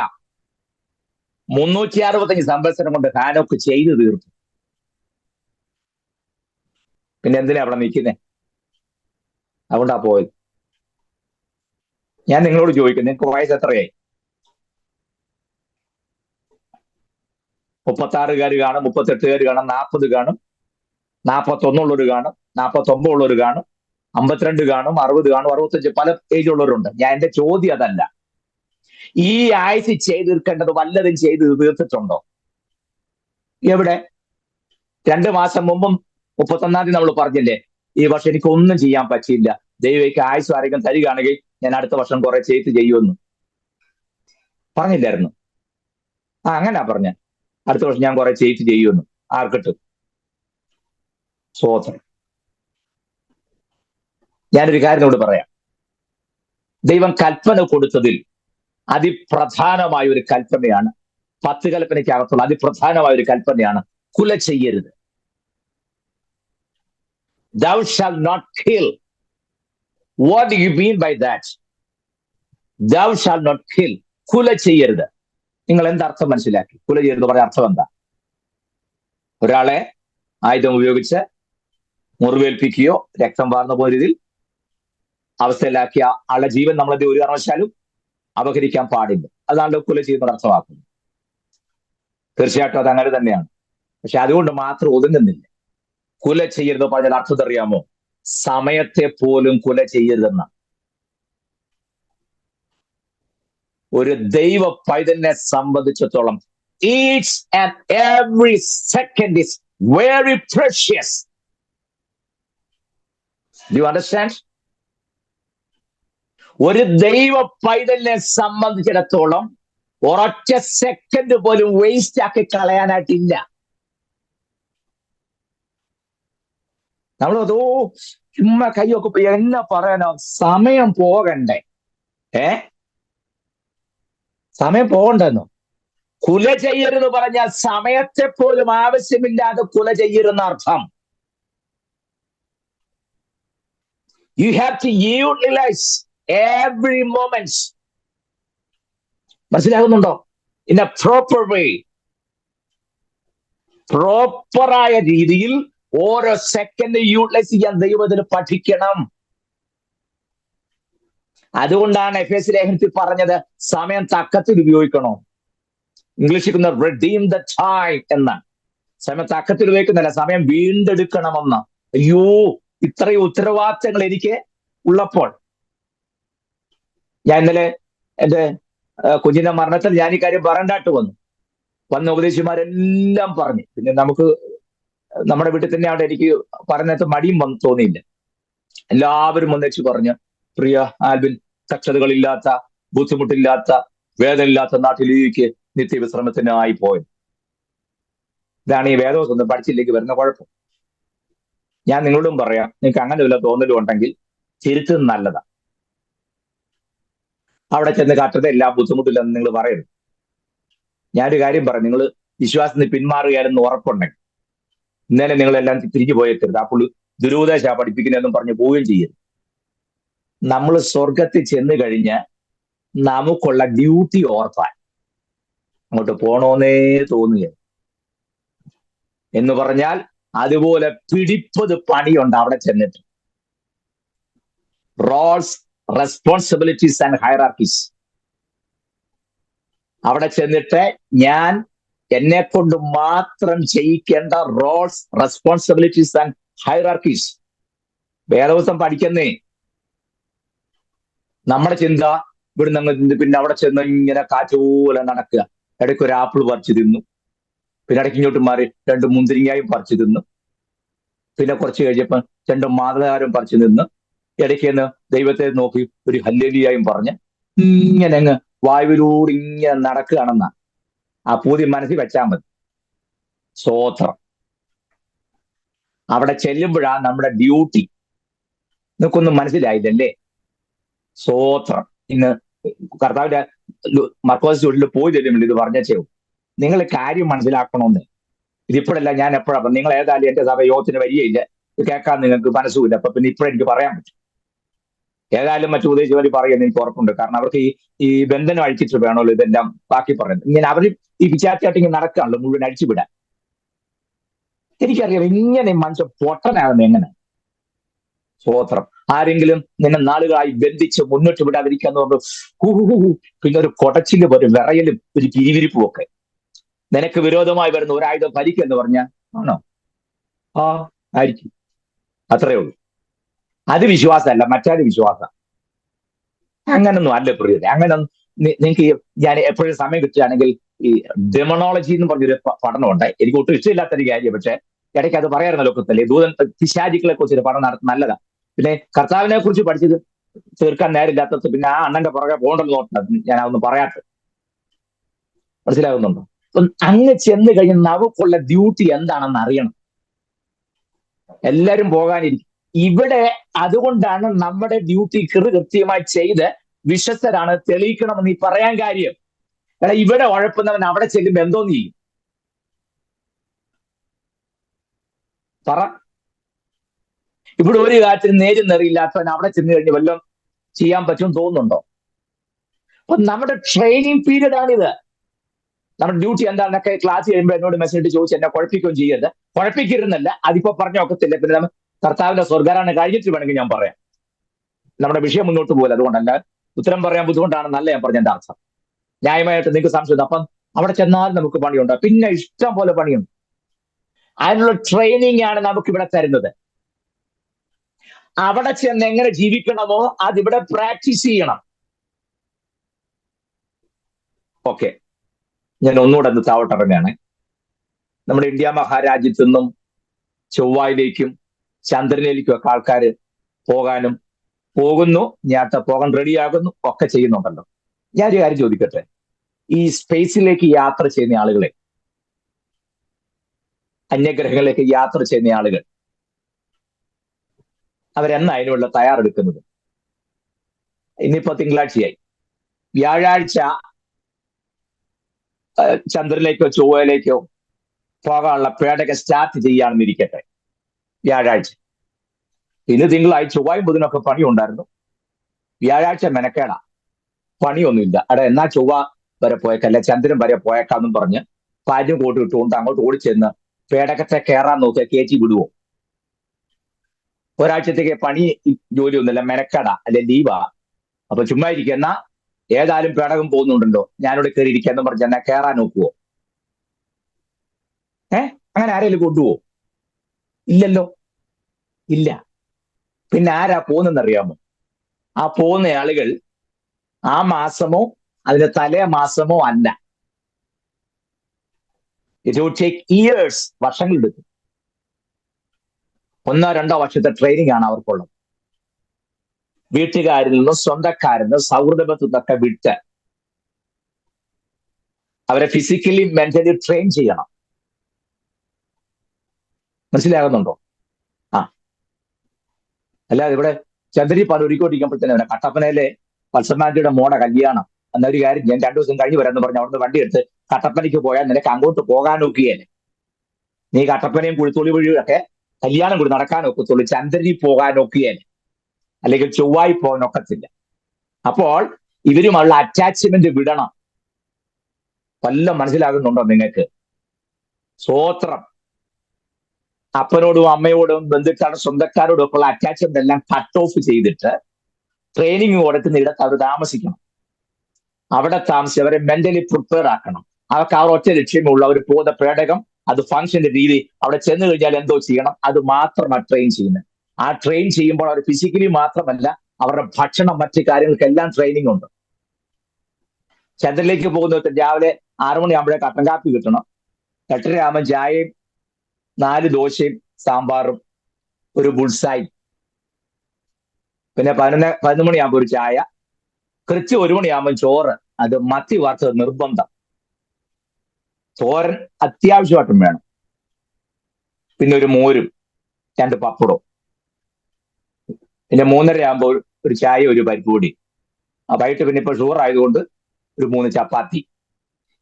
365 സംവത്സരം കൊണ്ട് ഹാനോക്ക് ചെയ്തു തീർത്തു. പിന്നെ എന്തിനാ അവിടെ നിൽക്കുന്നേ? അതുകൊണ്ടാ പോയത്. ഞാൻ നിങ്ങളോട് ചോദിക്കുന്നു, നിങ്ങൾക്ക് വയസ്സ് എത്രയായി? 36 കാണും, 38 കാണും, 40 കാണും, 41 കാണും, 49 കാണും, 52 കാണും, 60 കാണും, 65, പല ഏജ് ഉള്ളവരുണ്ട്. എന്റെ ചോദ്യം അതല്ല. ഈ ആയുസ് ചെയ്ത് തീർക്കേണ്ടത് വല്ലതും ചെയ്ത് തീർത്തിട്ടുണ്ടോ? എവിടെ? 2 മാസം മുമ്പും 31-ാം തീയതി നമ്മൾ പറഞ്ഞില്ലേ, ഈ വർഷം എനിക്കൊന്നും ചെയ്യാൻ പറ്റിയില്ല, ദൈവയ്ക്ക് ആയുസ് ആരെങ്കിലും തരികയാണെങ്കിൽ ഞാൻ അടുത്ത വർഷം കുറെ ചെയ്യുമെന്ന് പറഞ്ഞില്ലായിരുന്നു? അങ്ങനെ പറഞ്ഞ അടുത്ത വർഷം ഞാൻ കുറെ ചെയ്യുമെന്ന്. ആർക്കിട്ടും? സ്വോത്രം. ഞാനൊരു കാര്യം കൂടി പറയാം. ദൈവം കൽപ്പന കൊടുത്തതിൽ അതിപ്രധാനമായ ഒരു കൽപ്പനയാണ്, 10 കൽപ്പനയ്ക്കകത്തുള്ള അതിപ്രധാനമായ ഒരു കൽപ്പനയാണ് കുല ചെയ്യരുത്. Thou shall not kill. What do you mean by that? Thou shall not kill. കുല ചെയ്യരുത്. നിങ്ങൾ എന്തർത്ഥം മനസ്സിലാക്കി? കുല ചെയ്യരുത് പറഞ്ഞ അർത്ഥം എന്താ? ഒരാളെ ആയുധം ഉപയോഗിച്ച് മുറിവേൽപ്പിക്കുകയോ രക്തം വാർന്നു പോയ രീതിയിൽ അവസ്ഥയിലാക്കിയ ആളുടെ ജീവൻ നമ്മളത് ഒരു കാരണവശാലും അപഹരിക്കാൻ പാടില്ല. അതാണ് കുല ചെയ്യുന്നത് അർത്ഥമാക്കുന്നത്. തീർച്ചയായിട്ടും അത് അങ്ങനെ തന്നെയാണ്. പക്ഷെ അതുകൊണ്ട് മാത്രം ഒതുങ്ങുന്നില്ല. കുല ചെയ്യരുത് പറഞ്ഞാൽ അർത്ഥം അറിയാമോ? സമയത്തെ പോലും കുല ചെയ്യരുതെന്ന. ഒരു ദൈവ പൈതലിനെ സംബന്ധിച്ചിടത്തോളം each and every second is very precious. Do you understand? ഒരു ദൈവ പൈതലിനെ സംബന്ധിച്ചിടത്തോളം ഒരൊറ്റ സെക്കൻഡ് പോലും വേസ്റ്റ് ആക്കി കളയാനായിട്ടില്ല. നമ്മളതോ ചുമ്മാ കൈയൊക്കെ എന്നാ പറയാനോ, സമയം പോകണ്ടേ? സമയം പോകണ്ടെന്നോ? കുല ചെയ്യരുത് പറഞ്ഞാൽ സമയത്തെ പോലും ആവശ്യമില്ലാതെ കുല ചെയ്യരുന്ന അർത്ഥം. You have to utilize every moment. മനസ്സിലാകുന്നുണ്ടോ? In a proper way. പ്രോപ്പറായ രീതിയിൽ ഓരോ സെക്കൻഡ് യൂട്ടിലൈസ് ചെയ്യാൻ ദൈവത്തിന് പഠിക്കണം. അതുകൊണ്ടാണ് എഫേസ്യ ലേഖനത്തിൽ പറഞ്ഞത് സമയം തക്കത്തിൽ ഉപയോഗിക്കണോ. ഇംഗ്ലീഷിൽ redeem the time എന്നാണ്. സമയം തക്കത്തിൽ ഉപയോഗിക്കുന്നില്ല, സമയം വീണ്ടെടുക്കണമെന്ന്. അയ്യോ, ഇത്രയും ഉത്തരവാദിത്തങ്ങൾ എനിക്ക് ഉള്ളപ്പോൾ. ഞാൻ ഇന്നലെ എന്റെ കുഞ്ഞിന്റെ മരണത്തിൽ ഞാൻ ഈ കാര്യം പറയണ്ടായിട്ട് വന്ന ഉപദേശിമാരെല്ലാം പറഞ്ഞു. പിന്നെ നമുക്ക് നമ്മുടെ വീട്ടിൽ തന്നെ അവിടെ എനിക്ക് പറഞ്ഞത് മടിയും തോന്നിയില്ല. എല്ലാവരും ഒന്നിച്ച് പറഞ്ഞു, പ്രിയ ആൽബിൻ, കക്ഷതകളില്ലാത്ത, ബുദ്ധിമുട്ടില്ലാത്ത, വേദനയില്ലാത്ത നാട്ടിലേക്ക് നിത്യവിശ്രമത്തിനായി പോയത്. ഇതാണ് ഈ വേദവസൊന്നും പഠിച്ചില്ലെങ്കിൽ വരുന്ന കുഴപ്പം. ഞാൻ നിങ്ങളോടും പറയാം, നിങ്ങൾക്ക് അങ്ങനെ വല്ല തോന്നലും ഉണ്ടെങ്കിൽ തിരുത്തുന്നത് നല്ലതാ. അവിടെ ചെന്ന് കാട്ടത് എല്ലാം ബുദ്ധിമുട്ടില്ലെന്ന് നിങ്ങൾ പറയരുത്. ഞാനൊരു കാര്യം പറയാം, നിങ്ങൾ വിശ്വാസത്തിന് പിന്മാറുകയാണെന്ന് ഉറപ്പുണ്ടെങ്കിൽ ഇന്നലെ നിങ്ങളെല്ലാം തിരിഞ്ഞു പോയേക്കരുത്. അപ്പോൾ ദുരുപദേശ പഠിപ്പിക്കുന്നതെന്നും പറഞ്ഞ് പോവുകയും ചെയ്യരുത്. നമ്മൾ സ്വർഗത്തിൽ ചെന്ന് കഴിഞ്ഞ് നമുക്കുള്ള ഡ്യൂട്ടി ഓർത്താൻ അങ്ങോട്ട് പോണോന്നേ തോന്നുകയാണ്. എന്ന് പറഞ്ഞാൽ അതുപോലെ പിടിപ്പത് പണിയുണ്ട് അവിടെ ചെന്നിട്ട്. Roles, responsibilities and hierarchies. അവിടെ ചെന്നിട്ട് ഞാൻ എന്നെ കൊണ്ട് മാത്രം ചെയ്യിക്കേണ്ട റോൾസ്, റെസ്പോൺസിബിലിറ്റീസ് ആൻഡ് ഹൈറാർക്കീസ് വേദവസം പഠിക്കുന്നേ. നമ്മുടെ ചിന്ത ഇവിടുന്ന് പിന്നെ അവിടെ ചെന്ന് ഇങ്ങനെ കാറ്റുപോലെ നടക്കുക. ഇടയ്ക്ക് ഒരു ആപ്പിൾ പറിച്ചു തിന്നു, പിന്നെ ഇടയ്ക്ക് ഇങ്ങോട്ട് മാറി 2 മുന്തിരിങ്ങായും പറിച്ചു തിന്നു, പിന്നെ കുറച്ച് കഴിഞ്ഞപ്പോൾ 2 മാതളാരും പറിച്ചു നിന്ന്, ഇടയ്ക്ക് നിന്ന് ദൈവത്തെ നോക്കി ഒരു ഹല്ലേലൂയായും പറഞ്ഞ് ഇങ്ങനെ അങ്ങ് വായുവിലൂടെ ഇങ്ങനെ നടക്കുകയാണെന്ന ആ പൂതി മനസ്സിൽ വെച്ചാൽ മതി. സ്തോത്രം. അവിടെ ചെല്ലുമ്പോഴാണ് നമ്മുടെ ഡ്യൂട്ടി. നിങ്ങൾക്കൊന്നും മനസ്സിലായില്ലല്ലേ? സ്തോത്രം. ഇന്ന് കർത്താവിന്റെ മർക്കോസ് ചൂടിൽ പോയി തരുമ്പോൾ ഇത് പറഞ്ഞേച്ചേ, നിങ്ങൾ കാര്യം മനസ്സിലാക്കണമെന്ന്. ഇതിപ്പോഴല്ല, ഞാൻ എപ്പോഴാണ്, നിങ്ങൾ ഏതായാലും എന്റെ സഭ യോഗത്തിന് വരികയില്ല, ഇത് കേൾക്കാൻ നിങ്ങൾക്ക് മനസ്സുമില്ല. അപ്പൊ പിന്നെ ഇപ്പോഴെനിക്ക് പറയാൻ പറ്റും. ഏതായാലും മറ്റു ഉപദേശിമാർ പറയുമെന്ന് എനിക്ക് ഉറപ്പുണ്ട്. കാരണം അവർക്ക് ഈ ബന്ധനം അഴിച്ചിട്ട് വേണമല്ലോ ഇതെല്ലാം ബാക്കി പറയുന്നത്. ഇങ്ങനെ അവർ ഈ പിച്ചാത്തിയായിട്ട് ഇങ്ങനെ നടക്കാണല്ലോ മുഴുവൻ അഴിച്ചുവിടാൻ. എനിക്കറിയാം ഇങ്ങനെ മനുഷ്യൻ പൊട്ടനാകുന്നത് എങ്ങനെ. സ്തോത്രം. ആരെങ്കിലും നിന്നെ നാളുകളായി ബന്ധിച്ച് മുന്നോട്ട് വിടാതിരിക്കാന്ന് പറഞ്ഞു പിന്നെ ഒരു കൊടച്ചിലും ഒരു വിറയലും ഒരു പിരിവിരിപ്പും ഒക്കെ. നിനക്ക് വിരോധമായി വരുന്ന ഒരായുധം ഭരിക്കെന്ന് പറഞ്ഞാൽ ആണോ? ആയിരിക്കും. അത്രയേ ഉള്ളൂ. അത് വിശ്വാസമല്ല, മറ്റാര് വിശ്വാസം. അങ്ങനൊന്നും അല്ല പ്രിയരെ. അങ്ങനെ നിങ്ങൾക്ക് ഞാൻ എപ്പോഴും സമയം കിട്ടുകയാണെങ്കിൽ ഈ ഡെമണോളജി എന്ന് പറഞ്ഞൊരു പഠനമുണ്ട്. എനിക്ക് ഒട്ടും ഇഷ്ടമില്ലാത്തൊരു കാര്യം, പക്ഷെ ഇടയ്ക്ക് അത് പറയാറുണ്ട് ലോകത്തല്ലേ. ദൂതൻ പിശാചുക്കളെ കുറിച്ച് പഠനം നല്ലതാണ്. പിന്നെ കർത്താവിനെ കുറിച്ച് പഠിച്ചത് തീർക്കാൻ നേരില്ലാത്തത് പിന്നെ ആ അണ്ണന്റെ പുറകെ പോകണ്ടല്ലോ നോക്കുന്നത് ഞാൻ അതൊന്നും പറയാത്തത്. മനസ്സിലാകുന്നുണ്ടോ? അങ്ങ് ചെന്ന് കഴിഞ്ഞ് നമുക്കുള്ള ഡ്യൂട്ടി എന്താണെന്ന് അറിയണം. എല്ലാവരും പോകാനിരിക്കും. ഇവിടെ അതുകൊണ്ടാണ് നമ്മുടെ ഡ്യൂട്ടി കൃത്യമായി ചെയ്ത് വിശ്വസ്തരാണ് തെളിയിക്കണമെന്ന് ഈ പറയാൻ കാര്യം. എടാ, ഇവിടെ ഉഴപ്പുന്നവൻ അവിടെ ചെല്ലുമ്പോ എന്തോന്ന് ചെയ്യും? പറ. ഇവിടെ ഒരു കാര്യത്തിന് നേരും നെറിയില്ലാത്തവൻ അവിടെ ചെന്ന് കഴിഞ്ഞ് വല്ലതും ചെയ്യാൻ പറ്റും തോന്നുന്നുണ്ടോ? അപ്പൊ നമ്മുടെ ട്രെയിനിങ് പീരീഡ് ആണിത്. നമ്മുടെ ഡ്യൂട്ടി എന്താണെന്നൊക്കെ ക്ലാസ് കഴിയുമ്പോൾ എന്നോട് മെസ്സേജ് ഇട്ട് ചോദിച്ചു എന്നെ കുഴപ്പിക്കുകയും ചെയ്യരുത്. കുഴപ്പിക്കരുന്നല്ല, അതിപ്പോ പറഞ്ഞു നോക്കത്തില്ല. പിന്നെ നമ്മൾ കർത്താവിന്റെ സ്വർഗ്ഗാരാധന കഴിഞ്ഞിട്ട് വേണമെങ്കിൽ ഞാൻ പറയാം. നമ്മുടെ വിഷയം മുന്നോട്ട് പോകില്ല. അതുകൊണ്ടല്ല, ഉത്തരം പറയാൻ ബുദ്ധിമുട്ടാണെന്നല്ല ഞാൻ പറഞ്ഞതിന്റെ അർത്ഥം. ന്യായമായിട്ട് നിങ്ങൾക്ക് സംശയം. അപ്പം അവിടെ ചെന്നാൽ നമുക്ക് പണിയുണ്ട്, പിന്നെ ഇഷ്ടം പോലെ പണിയുണ്ട്. അതിനുള്ള ട്രെയിനിങ് ആണ് നമുക്ക് ഇവിടെ തരുന്നത്. അവിടെ ചെന്ന് എങ്ങനെ ജീവിക്കണമോ അതിവിടെ പ്രാക്ടീസ് ചെയ്യണം. ഓക്കെ, ഞാൻ ഒന്നുകൂടെ ഒന്ന് താവട്ടിറങ്ങുകയാണ്. നമ്മുടെ ഇന്ത്യ മഹാരാജ്യത്തു നിന്നും ചൊവ്വായിലേക്കും ചന്ദ്രനിലേക്കും ഒക്കെ ആൾക്കാർ പോകാനും പോകുന്നു, ഞാൻ പോകാൻ റെഡിയാകുന്നു, ഒക്കെ ചെയ്യുന്നുണ്ടല്ലോ. ഞാനൊരു കാര്യം ചോദിക്കട്ടെ, ഈ സ്പേസിലേക്ക് യാത്ര ചെയ്യുന്ന ആളുകളെ, അന്യഗ്രഹങ്ങളിലേക്ക് യാത്ര ചെയ്യുന്ന ആളുകൾ, അവരെന്നാ അതിനുള്ള തയ്യാറെടുക്കുന്നത്? ഇന്നിപ്പോ തിങ്കളാഴ്ചയായി. വ്യാഴാഴ്ച ചന്ദ്രനിലേക്കോ ചൊവ്വയിലേക്കോ പോകാനുള്ള പേടക സ്റ്റാർട്ട് ചെയ്യാണെന്നിരിക്കട്ടെ. വ്യാഴാഴ്ച, ഇന്ന് തിങ്കളാഴ്ച, ചൊവ്വായും ബുധനൊക്കെ പണിയുണ്ടായിരുന്നു. വ്യാഴാഴ്ച മെനക്കേടാ, പണിയൊന്നുമില്ല. എന്നാ ചൊവ്വ വരെ പോയേക്കല്ല, ചന്ദ്രൻ വരെ പോയേക്കാന്നും പറഞ്ഞ് പാര്യം കോട്ട് ഇട്ടുകൊണ്ട് അങ്ങോട്ട് ഓടിച്ചെന്ന് പേടകത്തെ കയറാൻ നോക്കിയാൽ കയറ്റി വിടുവോ? ഒരാഴ്ചത്തേക്ക് പണി ജോലിയൊന്നുമില്ല, മെനക്കേടാ, അല്ലെ ലീവാ. അപ്പൊ ചുമ്മാ ഇരിക്കുന്ന ഏതായാലും പേടകം പോകുന്നുണ്ടല്ലോ, ഞാനിവിടെ കയറി ഇരിക്കാന്ന് പറഞ്ഞ് എന്നെ കയറാൻ നോക്കുവോ? അങ്ങനെ ആരെങ്കിലും കൊണ്ടുപോവോ? ഇല്ലല്ലോ, ഇല്ല. പിന്നെ ആരാ പോകുന്നറിയാമോ? ആ പോകുന്ന ആളുകൾ ആ മാസമോ അതിന്റെ തലേ മാസമോ അല്ല. ഇറ്റ് വുഡ് ടേക്ക് ഇയേഴ്സ്, വർഷങ്ങളെടുക്കും. 1-2 വർഷത്തെ ട്രെയിനിങ് ആണ് അവർക്കുള്ളത്. വീട്ടുകാരിൽ നിന്നും സ്വന്തക്കാരിൽ നിന്നും സൗഹൃദത്തിൽ നിന്നൊക്കെ വിട്ട് അവരെ ഫിസിക്കലി മെന്റലി ട്രെയിൻ ചെയ്യണം. മനസ്സിലാകുന്നുണ്ടോ? അല്ലാതെ ഇവിടെ ചന്ദ്രി പലൊരുക്കൊണ്ടിരിക്കുമ്പോഴത്തേനെ കട്ടപ്പനയിലെ വത്സമാൻറ്റിയുടെ മോടെ കല്യാണം, എന്നൊരു കാര്യം ഞാൻ 2 ദിവസം കഴിഞ്ഞ് വരാമെന്ന് പറഞ്ഞ് അവിടുന്ന് വണ്ടി എടുത്ത് കട്ടപ്പനയ്ക്ക് പോയാൽ നിനക്ക് അങ്ങോട്ട് പോകാൻ നോക്കിയല്ലേ? നീ കട്ടപ്പനയും കുളിത്തോളി വഴിയും ഒക്കെ കല്യാണം കൂടി നടക്കാൻ ഒക്കത്തുള്ളൂ, ചന്ദ്രനി പോകാൻ നോക്കിയല്ലേ, അല്ലെങ്കിൽ ചൊവ്വായി പോകാൻ ഒക്കത്തില്ല. അപ്പോൾ ഇവരുമുള്ള അറ്റാച്ച്മെന്റ് വിടണം. വല്ലതും മനസ്സിലാകുന്നുണ്ടോ നിങ്ങൾക്ക്? സ്വോത്രം. അപ്പനോടും അമ്മയോടും ബന്ധുക്കാരും സ്വന്തക്കാരോടും ഒക്കെ ഉള്ള അറ്റാച്ച്മെന്റ് എല്ലാം കട്ട് ഓഫ് ചെയ്തിട്ട് ട്രെയിനിങ് കൊടുക്കുന്ന ഇടത്ത് അവർ താമസിക്കണം. അവിടെ താമസിച്ച് അവരെ മെന്റലി പ്രിപ്പയർ ആക്കണം. അവർക്ക് അവർ ഒറ്റ ലക്ഷ്യമുള്ള ഒരു പോകുന്ന പേടകം, അത് ഫംഗ്ഷന്റെ രീതി, അവിടെ ചെന്ന് കഴിഞ്ഞാൽ എന്തോ ചെയ്യണം, അത് മാത്രമാണ് ട്രെയിൻ ചെയ്യുന്നത്. ആ ട്രെയിൻ ചെയ്യുമ്പോൾ അവർ ഫിസിക്കലി മാത്രമല്ല, അവരുടെ ഭക്ഷണം, മറ്റു കാര്യങ്ങൾക്കെല്ലാം ട്രെയിനിങ് ഉണ്ട്. ചന്ദ്രനിലേക്ക് പോകുന്ന രാവിലെ 6 മണിയാകുമ്പോഴേ കട്ടൻ കാപ്പി കിട്ടണം. 8:30 ആകുമ്പോൾ ചായയും 4 ദോശയും സാമ്പാറും ഒരു ബുൾസായി. പിന്നെ 11 മണിയാകുമ്പോൾ ഒരു ചായ. കൃത്യം 1 മണിയാകുമ്പോൾ ചോറ്, അത് മത്തി വറുത്തത് നിർബന്ധം. തോരൻ അത്യാവശ്യമായിട്ടും വേണം. പിന്നെ ഒരു മോരും 2 പപ്പടവും. പിന്നെ 3:30 ആകുമ്പോൾ ഒരു ചായ, ഒരു പരിപ്പുപൊടി. വൈകിട്ട് പിന്നെ ഇപ്പൊ ഷുഗർ ആയതുകൊണ്ട് ഒരു 3 ചപ്പാത്തി.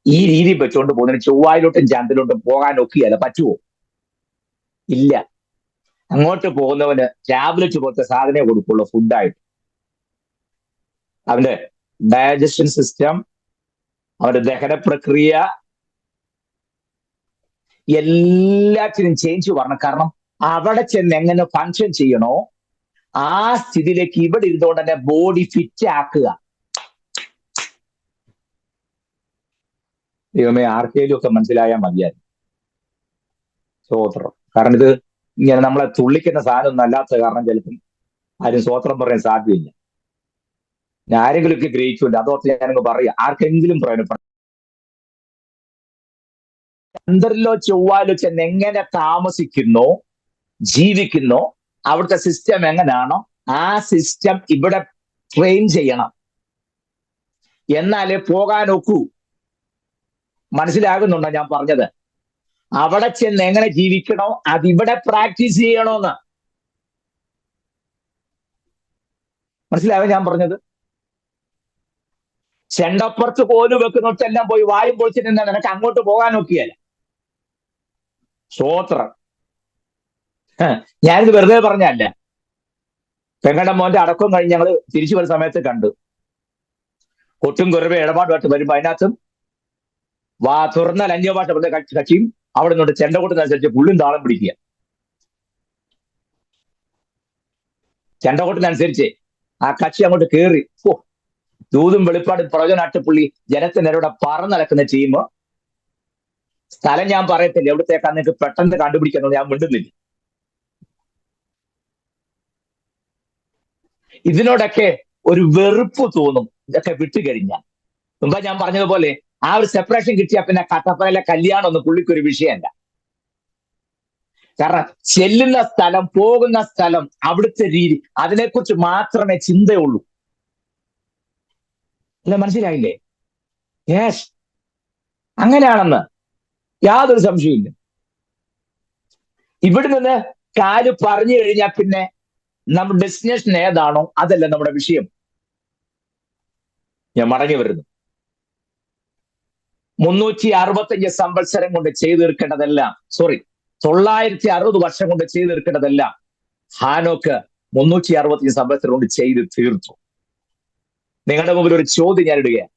ഈ രീതി വെച്ചുകൊണ്ട് പോകുന്നതിന് ചൊവ്വായിലോട്ടും ചന്ദ്രനിലോട്ടും പോകാൻ ഒക്കെയല്ല. പറ്റുമോ? ഇല്ല. അങ്ങോട്ട് പോകുന്നവന് ടാബ്ലറ്റ് പോലത്തെ സാധനമേ കൊടുക്കുള്ളൂ ഫുഡായിട്ട്. അവന്റെ ഡൈജഷൻ സിസ്റ്റം, അവന്റെ ദഹന പ്രക്രിയ, എല്ലാറ്റിനും ചേഞ്ച് വരണം. കാരണം അവിടെ ചെന്ന് എങ്ങനെ ഫങ്ഷൻ ചെയ്യണോ ആ സ്ഥിതിയിലേക്ക് ഇവിടെ ഇരുന്നുകൊണ്ട് തന്നെ ബോഡി ഫിറ്റ് ആക്കുക. ദൈവമേ, ആർക്കെങ്കിലും ഒക്കെ മനസ്സിലായാൽ മതിയായിരുന്നു. സ്വോത്രം. കാരണം ഇത് ഇങ്ങനെ നമ്മളെ തുള്ളിക്കുന്ന സാധനമൊന്നും അല്ലാത്ത കാരണം ചിലപ്പം ആരും സ്വോത്രം പറയാൻ സാധ്യതയില്ല. ആരെങ്കിലും ഒക്കെ ഗ്രഹിക്കില്ല, അതോർത്ത് ഞാനങ്ങ് പറയാം, ആർക്കെങ്കിലും പ്രയോജനപ്പെടും. ചന്ദ്രനിലോ ചൊവ്വായിലോ ചെന്ന് എങ്ങനെ താമസിക്കുന്നോ ജീവിക്കുന്നോ അവിടുത്തെ സിസ്റ്റം എങ്ങനെയാണോ ആ സിസ്റ്റം ഇവിടെ ട്രെയിൻ ചെയ്യണം. എന്നാലേ പോകാൻ ഒക്കൂ. മനസ്സിലാകുന്നുണ്ടോ ഞാൻ പറഞ്ഞത്? അവിടെ ചെന്ന് എങ്ങനെ ജീവിക്കണോ അതിവിടെ പ്രാക്ടീസ് ചെയ്യണോന്ന്. മനസ്സിലായോ ഞാൻ പറഞ്ഞത്? ചെണ്ടപ്പുറത്ത് കോല് വെക്കുന്നിടത്തെല്ലാം പോയി വായും പൊളിച്ചിട്ട് നിനക്ക് അങ്ങോട്ട് പോകാൻ നോക്കിയല്ല. സ്തോത്രം. ഞാനിത് വെറുതെ പറഞ്ഞല്ല. പെങ്ങളുടെ മോന്റെ അടക്കം കഴിഞ്ഞ് ഞങ്ങൾ തിരിച്ചു വരുന്ന സമയത്ത് കണ്ടു. കൊട്ടും കുറവേ ഇടപാടുമായിട്ട് വരുമ്പോ അതിനകത്തും തുറന്നാൽ അന്യപാട്ട് കക്ഷിയും അവിടെ നിന്നോട്ട് ചെണ്ട കൊട്ടിനനുസരിച്ച് പുള്ളും താളം പിടിക്കുക. ചെണ്ട കൊട്ടിനനുസരിച്ച് ആ കക്ഷി അങ്ങോട്ട് കയറി ദൂതും വെളിപ്പാടും പ്രവചനാട്ട് പുള്ളി ജനത്തിനോടെ പറന്നിളക്കുന്ന ടീം. സ്ഥലം ഞാൻ പറയത്തില്ല, എവിടത്തേക്കാ നിങ്ങൾക്ക് പെട്ടെന്ന് കണ്ടുപിടിക്കാനൊന്നും ഞാൻ മിണ്ടുന്നില്ല. ഇതിനോടൊക്കെ ഒരു വെറുപ്പ് തോന്നും ഇതൊക്കെ വിട്ടുകഴിഞ്ഞാൽ. മുമ്പ് ഞാൻ പറഞ്ഞതുപോലെ ആ ഒരു സെപ്പറേഷൻ കിട്ടിയാൽ പിന്നെ കട്ടപ്പനയിലെ കല്യാണം ഒന്നും പുള്ളിക്കൊരു വിഷയമല്ല. കാരണം ചെല്ലുന്ന സ്ഥലം, പോകുന്ന സ്ഥലം, അവിടുത്തെ രീതി, അതിനെക്കുറിച്ച് മാത്രമേ ചിന്തയുള്ളൂ. അല്ല, മനസ്സിലായില്ലേ? യെസ്, അങ്ങനെയാണെന്ന് യാതൊരു സംശയമില്ല. ഇവിടെ നിന്ന് കാല് പറഞ്ഞു കഴിഞ്ഞാൽ പിന്നെ നമ്മുടെ ഡെസ്റ്റിനേഷൻ ഏതാണോ അതല്ല നമ്മുടെ വിഷയം. ഞാൻ മടങ്ങി വരുന്നു. 365 സംവത്സരം കൊണ്ട് ചെയ്തു തീർക്കേണ്ടതെല്ലാം, 960 വർഷം കൊണ്ട് ചെയ്തു തീർക്കേണ്ടതെല്ലാം ഹാനോക്ക് 365 സംവത്സരം കൊണ്ട് ചെയ്ത് തീർത്തു. നിങ്ങളുടെ മുമ്പിൽ ഒരു ചോദ്യം ഞാൻ ഇടുകയാണ്.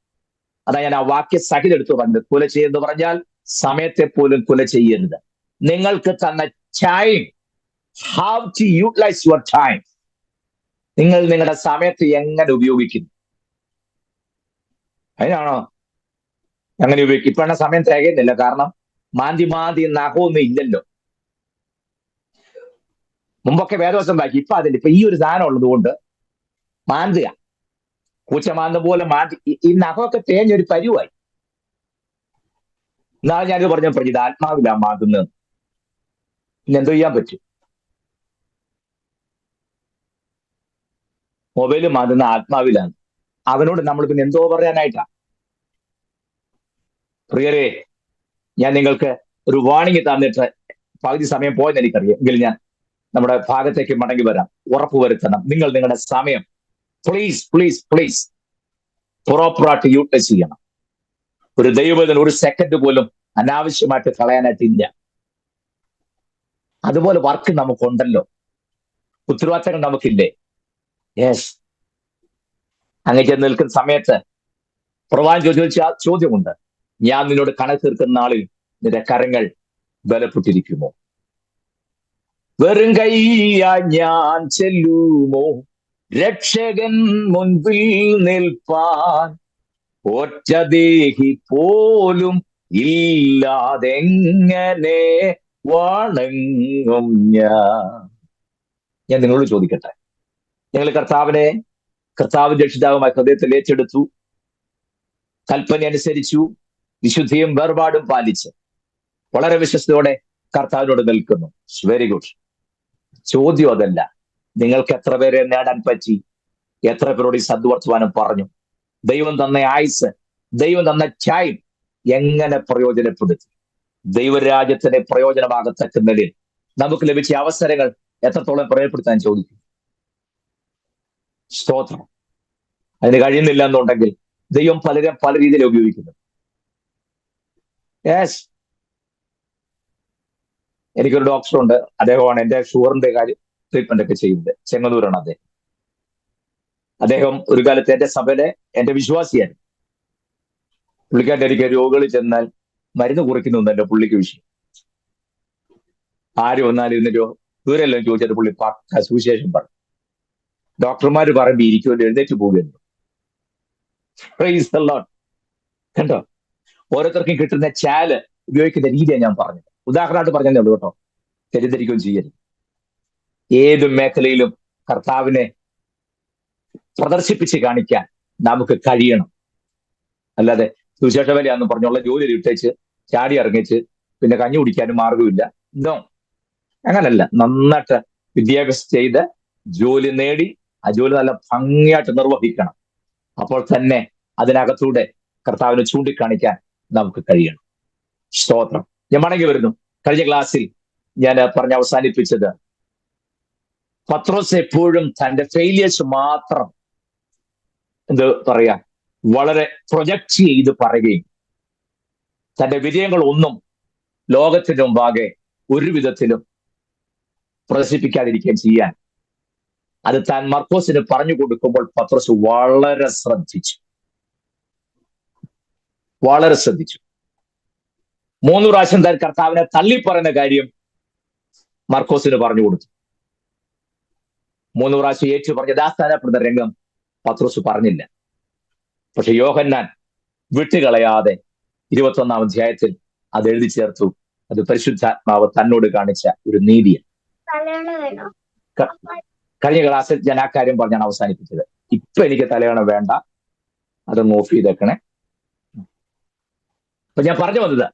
അതാ ഞാൻ ആ വാക്യ സഹിതം എടുത്തു പറഞ്ഞത്. കുല ചെയ്യുന്നു പറഞ്ഞാൽ സമയത്തെ പോലും കുല ചെയ്യരുത്. നിങ്ങൾക്ക് തന്ന time, how to utilise your time, നിങ്ങൾ നിങ്ങളുടെ സമയത്ത് എങ്ങനെ ഉപയോഗിക്കുന്നു, അതിനാണോ അങ്ങനെ ഉപയോഗിക്കും. ഇപ്പോഴാണ് സമയം തികയുന്നില്ല. കാരണം മാന്തി നഖമൊന്നും ഇല്ലല്ലോ. മുമ്പൊക്കെ വേദവസം വായിക്കും, ഇപ്പൊ അതില്ല. ഇപ്പൊ ഈ ഒരു സാധനം ഉള്ളത് കൊണ്ട് മാന്തുക, പൂച്ച മാന്ത പോലെ മാന്തി ഈ നഖമൊക്കെ തേഞ്ഞൊരു പരുവായി. എന്നാലും ഞാനിത് പറഞ്ഞപ്പോൾ ഇത് ആത്മാവിലാ മാന്തുന്നത്. പിന്നെ എന്തോ ചെയ്യാൻ പറ്റും? മൊബൈല് മാന്തുന്ന ആത്മാവിലാണ്. അവനോട് നമ്മൾ പിന്നെ എന്തോ പറയാനായിട്ടാ? പ്രിയരെ, ഞാൻ നിങ്ങൾക്ക് ഒരു വാണിംഗ് തന്നിട്ട് പകുതി സമയം പോയെന്ന് എനിക്കറിയാം. എങ്കിൽ ഞാൻ നമ്മുടെ ഭാഗത്തേക്ക് മടങ്ങി വരാം. ഉറപ്പുവരുത്തണം നിങ്ങൾ നിങ്ങളുടെ സമയം പ്ലീസ് പ്രോപ്പറായിട്ട് യൂട്ടിലൈസ് ചെയ്യണം. ഒരു ദൈവത്തിന് ഒരു സെക്കൻഡ് പോലും അനാവശ്യമായിട്ട് കളയാനായിട്ടില്ല. അതുപോലെ വർക്ക് നമുക്കുണ്ടല്ലോ, ഉത്തരവാദിത്തങ്ങൾ നമുക്കില്ലേ? യെസ്. അങ്ങനെ ചെന്ന് നിൽക്കുന്ന സമയത്ത് പ്രവാൻ ചോദിച്ച ചോദ്യമുണ്ട്, ഞാൻ നിന്നോട് കണക്ക് തീർക്കുന്ന നാളിൽ നിന്റെ കരങ്ങൾ ബലപ്പെട്ടിരിക്കുമോ? വെറും കൈയാ ഞാൻ ചെല്ലുമോ രക്ഷകൻ മുൻപിൽ നിൽപ്പാൻ? ഒറ്റദേഹി പോലും ഇല്ലാതെങ്ങനെ വണങ്ങും ഞാൻ നിങ്ങളോട് ചോദിക്കട്ടെ, നിങ്ങൾ കർത്താവ് രക്ഷിതാവുമായി ഹൃദയത്തിൽ ഏറ്റെടുത്തു, കൽപ്പന അനുസരിച്ചു, വിശുദ്ധിയും വേർപാടും പാലിച്ച് വളരെ വിശ്വസ്തയോടെ കർത്താവിനോട് നിൽക്കുന്നു. Very good. ചോദ്യം അതല്ല, നിങ്ങൾക്ക് എത്ര പേരെ നേടാൻ പറ്റി? എത്ര പേരോട് ഈ സദ്വർത്തമാനം പറഞ്ഞു? ദൈവം തന്ന ആയുസ്, ദൈവം തന്ന ടൈം എങ്ങനെ പ്രയോജനപ്പെടുത്തി? ദൈവരാജ്യത്തിന് പ്രയോജനമാകത്തക്ക നിലയിൽ നമുക്ക് ലഭിച്ച അവസരങ്ങൾ എത്രത്തോളം പ്രയോജനപ്പെടുത്താൻ ചോദിക്കും. സ്തോത്രം. അതിന് കഴിയുന്നില്ല എന്നുണ്ടെങ്കിൽ ദൈവം പലരും പല രീതിയിൽ ഉപയോഗിക്കുന്നു. യെസ്. എനിക്കൊരു ഡോക്ടറുണ്ട്, അദ്ദേഹമാണ് എൻ്റെ ഷുഗറിന്റെ കാര്യം ട്രീറ്റ്മെന്റ് ഒക്കെ ചെയ്യുന്നത്. ചെങ്ങന്നൂരാണ് അദ്ദേഹം ഒരു കാലത്ത് എൻ്റെ സഭയിലെ എൻ്റെ വിശ്വാസിയായിരുന്നു. പുള്ളിക്കാരൻ്റെ എനിക്ക് രോഗികളിൽ ചെന്നാൽ മരുന്ന് കുറിക്കുന്നൊന്നല്ല പുള്ളിക്ക് വിഷയം. ആര് വന്നാലും ഇതിന്റെ ദൂരെല്ലാം ചോദിച്ചിട്ട് പുള്ളി പക്ക സുവിശേഷം പറഞ്ഞു. ഡോക്ടർമാർ പറയുമ്പോൾ ഇരിക്കുമല്ലോ, എഴുന്നേറ്റ് പോവുകയുള്ളൂ. കണ്ടോ, ഓരോരുത്തർക്കും കിട്ടുന്ന ചാല് ഉപയോഗിക്കുന്ന രീതിയാണ് ഞാൻ പറഞ്ഞത്. ഉദാഹരണമായിട്ട് പറഞ്ഞതേ ഉള്ളൂ കേട്ടോ, തെറ്റിദ്ധരിക്കുകയും ചെയ്യരുത്. ഏത് മേഖലയിലും കർത്താവിനെ പ്രദർശിപ്പിച്ച് കാണിക്കാൻ നമുക്ക് കഴിയണം. അല്ലാതെ സുവിശേഷ വേലയാന്ന് പറഞ്ഞുള്ള ജോലി ഇട്ടേച്ച് ചാടി ഇറങ്ങിച്ച് പിന്നെ കഞ്ഞി കുടിക്കാനും മാർഗമില്ല. നോ, അങ്ങനല്ല. നന്നായിട്ട് വിദ്യാഭ്യാസം ചെയ്ത് ജോലി നേടി ആ ജോലി നല്ല ഭംഗിയായിട്ട് നിർവഹിക്കണം. അപ്പോൾ തന്നെ അതിനകത്തൂടെ കർത്താവിനെ ചൂണ്ടിക്കാണിക്കാൻ നമുക്ക് കഴിയണം. സ്തോത്രം. ഞാൻ മടങ്ങി വരുന്നു. കഴിഞ്ഞ ക്ലാസ്സിൽ ഞാൻ പറഞ്ഞ് അവസാനിപ്പിച്ചത്, പത്രോസ് എപ്പോഴും തന്റെ ഫെയിലിയേഴ്സ് മാത്രം എന്ത് പറയാ വളരെ പ്രൊജക്ട് ചെയ്ത് പറയുകയും തന്റെ വിജയങ്ങൾ ഒന്നും ലോകത്തിന് മുമ്പാകെ ഒരു വിധത്തിലും പ്രദർശിപ്പിക്കാതിരിക്കുകയും ചെയ്യാൻ അത് താൻ മർക്കോസിന് പറഞ്ഞു കൊടുക്കുമ്പോൾ പത്രോസ് വളരെ ശ്രദ്ധിച്ചു. 3 പ്രാവശ്യം താൻ കർത്താവിനെ തള്ളിപ്പറയുന്ന കാര്യം മർക്കോസിന് പറഞ്ഞു കൊടുത്തു. 3 പ്രാവശ്യം ഏറ്റു പറഞ്ഞ് ദാസ്ഥാനപ്പെടുന്ന രംഗം പത്രോസ് പറഞ്ഞില്ല. പക്ഷെ യോഹന്നാൻ വിട്ടുകളയാതെ 21-ാം അധ്യായത്തിൽ അത് എഴുതി ചേർത്തു. അത് പരിശുദ്ധാത്മാവ് തന്നോട് കാണിച്ച ഒരു നീതിയാണ്. കഴിഞ്ഞ ക്ലാസ്സിൽ ഞാൻ ആ കാര്യം പറഞ്ഞാണ് അവസാനിപ്പിച്ചത്. ഇപ്പൊ എനിക്ക് തലയണ വേണ്ട, അതൊന്ന് ഓഫ് ചെയ്തേക്കണേ. അപ്പൊ ഞാൻ പറഞ്ഞു വന്നത്,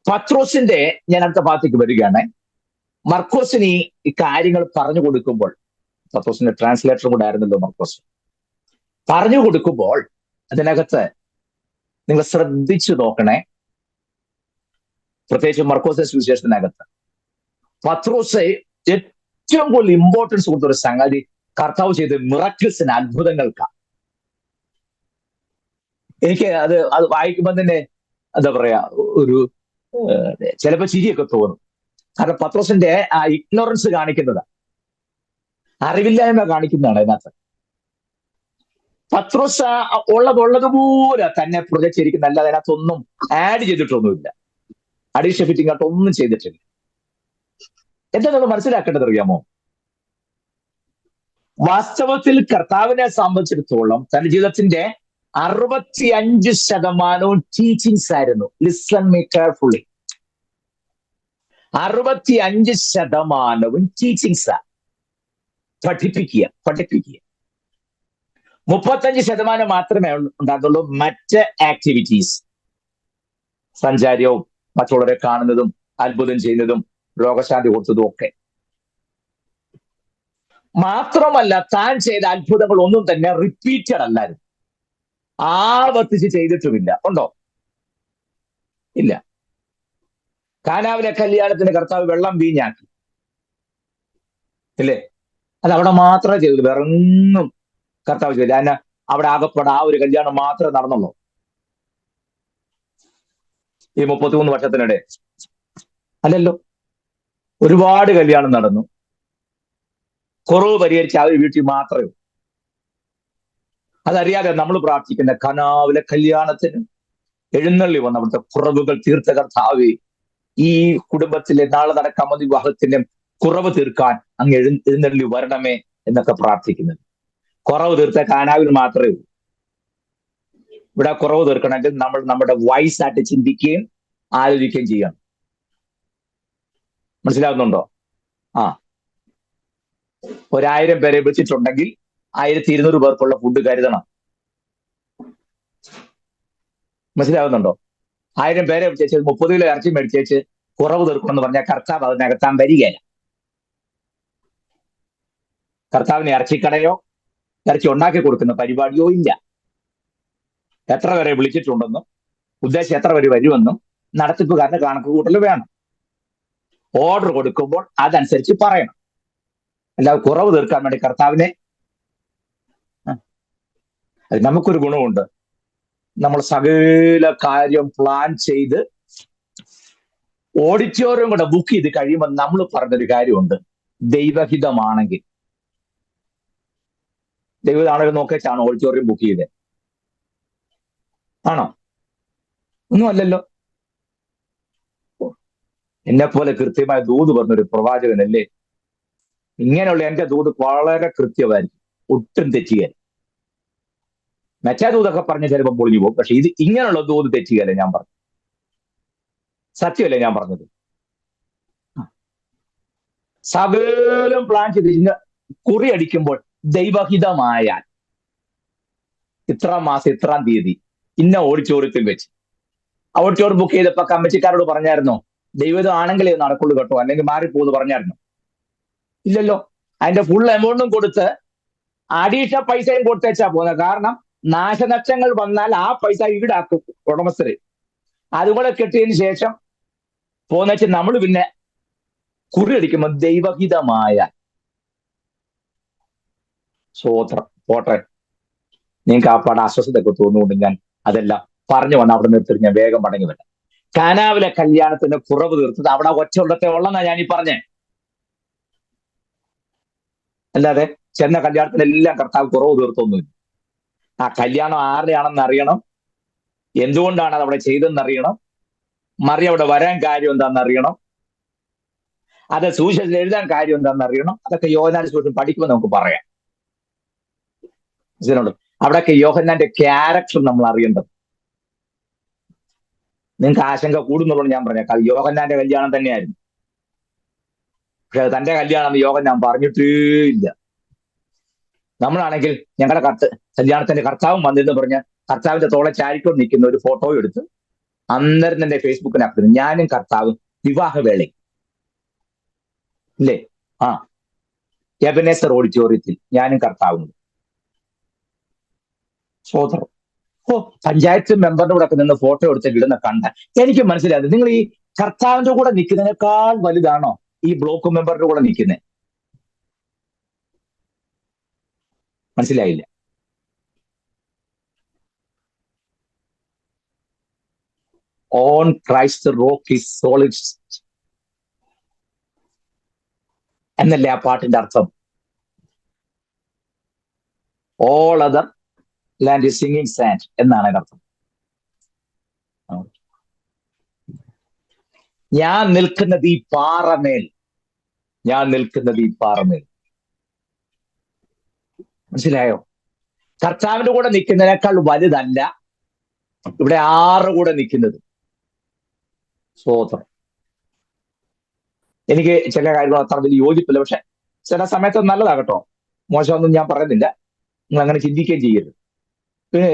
പത്രോസിന്റെ, ഞാൻ അടുത്ത ഭാഗത്തേക്ക് വരികയാണ്. മർക്കോസിന് ഈ കാര്യങ്ങൾ പറഞ്ഞു കൊടുക്കുമ്പോൾ, പത്രോസിന്റെ ട്രാൻസ്ലേറ്റർ കൂടെ ആയിരുന്നല്ലോ മർക്കോസ്, പറഞ്ഞു കൊടുക്കുമ്പോൾ അതിനകത്ത് നിങ്ങൾ ശ്രദ്ധിച്ചു നോക്കണേ. പ്രത്യേകിച്ച് മർക്കോസിന്റെ സുവിശേഷത്തിനകത്ത് പത്രോസ് ഏറ്റവും കൂടുതൽ ഇമ്പോർട്ടൻസ് കൊടുത്ത ഒരു സംഗതി കർത്താവ് ചെയ്ത മിറക്കിൾസിന്, അത്ഭുതങ്ങൾക്കാണ്. എനിക്ക് അത് വായിക്കുമ്പോൾ തന്നെ എന്താ പറയാ, ഒരു ചിലപ്പോ ചിരിയൊക്കെ തോന്നും. കാരണം പത്രോസിന്റെ ആ ഇഗ്നോറൻസ് കാണിക്കുന്നത്, അറിവില്ലായ്മ കാണിക്കുന്നതാണ് അതിനകത്ത്. പത്രോസ് ഉള്ളതുപോലെ തന്നെ പ്രൊജക്ട് ചെയ്തിരിക്കുന്ന, അല്ലാതെ അതിനകത്തൊന്നും ആഡ് ചെയ്തിട്ടൊന്നുമില്ല, അഡീഷൻ ഫിറ്റിംഗ് ആയിട്ട് ഒന്നും ചെയ്തിട്ടില്ല. എന്താ നമ്മൾ മനസ്സിലാക്കേണ്ടത് അറിയാമോ? വാസ്തവത്തിൽ കർത്താവിനെ സംബന്ധിച്ചിടത്തോളം തന്റെ ജീവിതത്തിന്റെ 65% ടീച്ചിങ്സ് ആയിരുന്നു. Listen me carefully. 65% ടീച്ചിങ്സാ, പഠിപ്പിക്കുക. 35% മാത്രമേ ഉണ്ടാകുള്ളൂ മറ്റ് ആക്ടിവിറ്റീസ്, സഞ്ചാരവും മറ്റുള്ളവരെ കാണുന്നതും അത്ഭുതം ചെയ്യുന്നതും രോഗശാന്തി കൊടുത്തതും ഒക്കെ. മാത്രമല്ല, താൻ ചെയ്ത അത്ഭുതങ്ങൾ ഒന്നും തന്നെ റിപ്പീറ്റഡ് അല്ലായിരുന്നു, ആവർത്തിച്ച് ചെയ്തിട്ടുമില്ല. ഉണ്ടോ? ഇല്ല. കാനാവിലെ കല്യാണത്തിന് കർത്താവ് വെള്ളം വീഞ്ഞാക്കി, ഇല്ലേ? അത് അവിടെ മാത്രമേ ചെയ്തു, വേറൊന്നും കർത്താവ് ചെയ്തില്ല. അതിന് അവിടെ ആകപ്പെടെ ആ ഒരു കല്യാണം മാത്രമേ നടന്നുള്ളൂ ഈ 33 വർഷത്തിനിടെ. അല്ലല്ലോ, ഒരുപാട് കല്യാണം നടന്നു. കുറവ് പരിഹരിച്ച ആ ഒരു വീട്ടിൽ മാത്രമേ. അതറിയാതെ നമ്മൾ പ്രാർത്ഥിക്കുന്ന കനാവിലെ കല്യാണത്തിന് എഴുന്നള്ളി വന്ന അവിടുത്തെ കുറവുകൾ തീർത്ത കർത്താവേ, ഈ കുടുംബത്തിലെ നാളെ നടക്കാൻ മതി വിവാഹത്തിന്റെ കുറവ് തീർക്കാൻ അങ്ങ് എഴുന്നള്ളി വരണമേ എന്നൊക്കെ പ്രാർത്ഥിക്കുന്നത്. കുറവ് തീർത്ത കാനാവിന് മാത്രമേ ഉള്ളൂ. ഇവിടെ കുറവ് തീർക്കണമെങ്കിൽ നമ്മൾ നമ്മുടെ വയസ്സായിട്ട് ചിന്തിക്കുകയും ആലോചിക്കുകയും ചെയ്യണം. മനസ്സിലാവുന്നുണ്ടോ? 1000 പേരെ വിളിച്ചിട്ടുണ്ടെങ്കിൽ 1200 പേർക്കുള്ള ഫുഡ് കരുതണം. മനസ്സിലാവുന്നുണ്ടോ? 1000 പേരെ വിളിച്ചേച്ച് 30 കിലോ ഇറച്ചി മേടിച്ചേച്ച് കുറവ് തീർക്കണമെന്ന് പറഞ്ഞാൽ കർത്താവ് അതിനകത്താൻ വരികയില്ല. കർത്താവിന് ഇറച്ചിക്കടയോ ഇറച്ചി ഉണ്ടാക്കി കൊടുക്കുന്ന പരിപാടിയോ ഇല്ല. എത്ര പേരെ വിളിച്ചിട്ടുണ്ടെന്നും ഉദ്ദേശം എത്ര പേര് വരുമെന്നും നടത്തിപ്പുകാരന് കണക്ക് കൂട്ടൽ വേണം. ഓർഡർ കൊടുക്കുമ്പോൾ അതനുസരിച്ച് പറയണം. അല്ലാതെ കുറവ് തീർക്കാൻ വേണ്ടി കർത്താവിനെ. അത് നമുക്കൊരു ഗുണമുണ്ട്, നമ്മൾ സകല കാര്യം പ്ലാൻ ചെയ്ത് ഓഡിറ്റോറിയം കൂടെ ബുക്ക് ചെയ്ത് കഴിയുമ്പോൾ നമ്മൾ പറഞ്ഞൊരു കാര്യമുണ്ട്, ദൈവഹിതമാണെങ്കിൽ. ദൈവഹിതമാണെങ്കിൽ നോക്കിച്ചാണോ ഓഡിറ്റോറിയം ബുക്ക് ചെയ്തത്? ആണോ? ഒന്നും അല്ലല്ലോ. എന്നെ പോലെ കൃത്യമായ ദൂത് പറഞ്ഞൊരു പ്രവാചകനല്ലേ? ഇങ്ങനെയുള്ള എന്റെ ദൂത് വളരെ കൃത്യമായിരിക്കും, ഒട്ടും തെറ്റുകയില്ല. മറ്റേ ദൂതൊക്കെ പറഞ്ഞ് ചിലപ്പോൾ പൊളിഞ്ഞു പോകും, പക്ഷെ ഇത് ഇങ്ങനെയുള്ള ദൂത് തെറ്റുകയല്ല ഞാൻ പറഞ്ഞു. സത്യമല്ലേ ഞാൻ പറഞ്ഞത്? സകലം പ്ലാൻ ചെയ്ത് ഇന്ന് കുറി അടിക്കുമ്പോൾ ദൈവഹിതമായാൽ ഇത്രാം മാസം ഇത്രാം തീയതി ഇന്ന ഓഡിറ്റോറിയത്തിൽ വെച്ച് ഓഡിറ്റോറിയം ബുക്ക് ചെയ്തപ്പോ കമ്മിറ്റിക്കാരോട് പറഞ്ഞായിരുന്നോ ദൈവഹിതം ആണെങ്കിലേ നടക്കുള്ളൂ കേട്ടോ, അല്ലെങ്കിൽ മാറിപ്പോന്ന് പറഞ്ഞായിരുന്നു? ഇല്ലല്ലോ. അതിന്റെ ഫുൾ എമൗണ്ടും കൊടുത്ത് അഡീഷണൽ പൈസയും കൊടുത്തേച്ചാ പോകുന്നത്. കാരണം നാശനഷ്ടങ്ങൾ വന്നാൽ ആ പൈസ ഈടാക്കും ഉടമസ്ഥര്. അതുകൂടെ കെട്ടിയതിന് ശേഷം പോന്ന വെച്ചാൽ നമ്മൾ പിന്നെ കുറി അടിക്കുമ്പോൾ ദൈവഹിതമായ സ്വോത്രം പോട്ടെ. നിങ്ങൾക്ക് ആ പാടെ അസ്വസ്ഥതയൊക്കെ തോന്നുകൊണ്ട് ഞാൻ അതെല്ലാം പറഞ്ഞു വന്ന് അവിടെ നിർത്തി ഞാൻ വേഗം മടങ്ങി വരാം. കാനാവിലെ കല്യാണത്തിന്റെ കുറവ് തീർത്തത് അവിടെ ഒറ്റ ഉള്ളത്തെ ഉള്ളെന്നാ ഞാൻ ഈ പറഞ്ഞേ. അല്ലാതെ ചെന്ന കല്യാണത്തിനെല്ലാം കർത്താവ് കുറവ് തീർത്തൊന്നുമില്ല. ആ കല്യാണം ആരുടെയാണെന്ന് അറിയണം, എന്തുകൊണ്ടാണ് അത് അവിടെ ചെയ്തെന്ന് അറിയണം, മറിയ അവിടെ വരാൻ കാര്യം എന്താണെന്ന് അറിയണം, അത് സുവിശേഷത്തിൽ എഴുതാൻ കാര്യം എന്താണെന്ന് അറിയണം. അതൊക്കെ യോഹന്നാന്റെ സുവിശേഷം പഠിക്കുമ്പോൾ നമുക്ക് പറയാം. ഇതിനുണ്ട് അവിടെയൊക്കെ യോഹന്നാന്റെ ക്യാരക്ടർ നമ്മൾ അറിയേണ്ടത്. നിങ്ങൾക്ക് ആശങ്ക കൂടുന്നുള്ളൂ ഞാൻ പറഞ്ഞേക്കാം. അത് യോഹന്നാന്റെ കല്യാണം തന്നെയായിരുന്നു. പക്ഷെ തന്റെ കല്യാണം യോഹന്നാൻ പറഞ്ഞിട്ടേ ഇല്ല. നമ്മളാണെങ്കിൽ ഞങ്ങളുടെ കല്യാണത്തിന്റെ കർത്താവും വന്നിരുന്നു പറഞ്ഞ് കർത്താവിന്റെ തോളെ ചാരിക്കൊണ്ട് നിൽക്കുന്ന ഒരു ഫോട്ടോ എടുത്ത് അന്നേരം തന്നെ ഫേസ്ബുക്കിനകത്ത് ഞാനും കർത്താവും വിവാഹവേള ഇല്ലേ, ആ എബനേസർ ഓഡിറ്റോറിയത്തിൽ ഞാനും കർത്താവും. സോദരം, പഞ്ചായത്ത് മെമ്പറിന്റെ കൂടെ ഒക്കെ നിന്ന് ഫോട്ടോ എടുത്ത് ഇടുന്ന കണ്ട എനിക്ക് മനസ്സിലായത് നിങ്ങൾ ഈ കർത്താവിന്റെ കൂടെ നിൽക്കുന്നതിനേക്കാൾ വലുതാണോ ഈ ബ്ലോക്ക് മെമ്പറിന്റെ കൂടെ നിൽക്കുന്നത്? മനസ്സിലായില്ല. On Christ rock is solid എന്നല്ലേ ആ പാട്ടിന്റെ അർത്ഥം? All other land is singing sand എന്നാണ് അതിന്റെ അർത്ഥം. ഞാൻ നിൽക്കുന്നത് ഈ പാറമേൽ, ഞാൻ നിൽക്കുന്നത് ഈ പാറമേൽ. മനസ്സിലായോ? കർത്താവിന്റെ കൂടെ നിൽക്കുന്നതിനേക്കാൾ വലുതല്ല ഇവിടെ 6 കൂടെ നിൽക്കുന്നത്. സ്വോത്രം. എനിക്ക് ചില കാര്യങ്ങൾ അത്ര വലിയ യോജിപ്പില്ല, പക്ഷെ ചില സമയത്ത് നല്ലതാകട്ടോ, മോശമൊന്നും ഞാൻ പറയുന്നില്ല. നിങ്ങൾ അങ്ങനെ ചിന്തിക്കുകയും ചെയ്യരുത്. പിന്നെ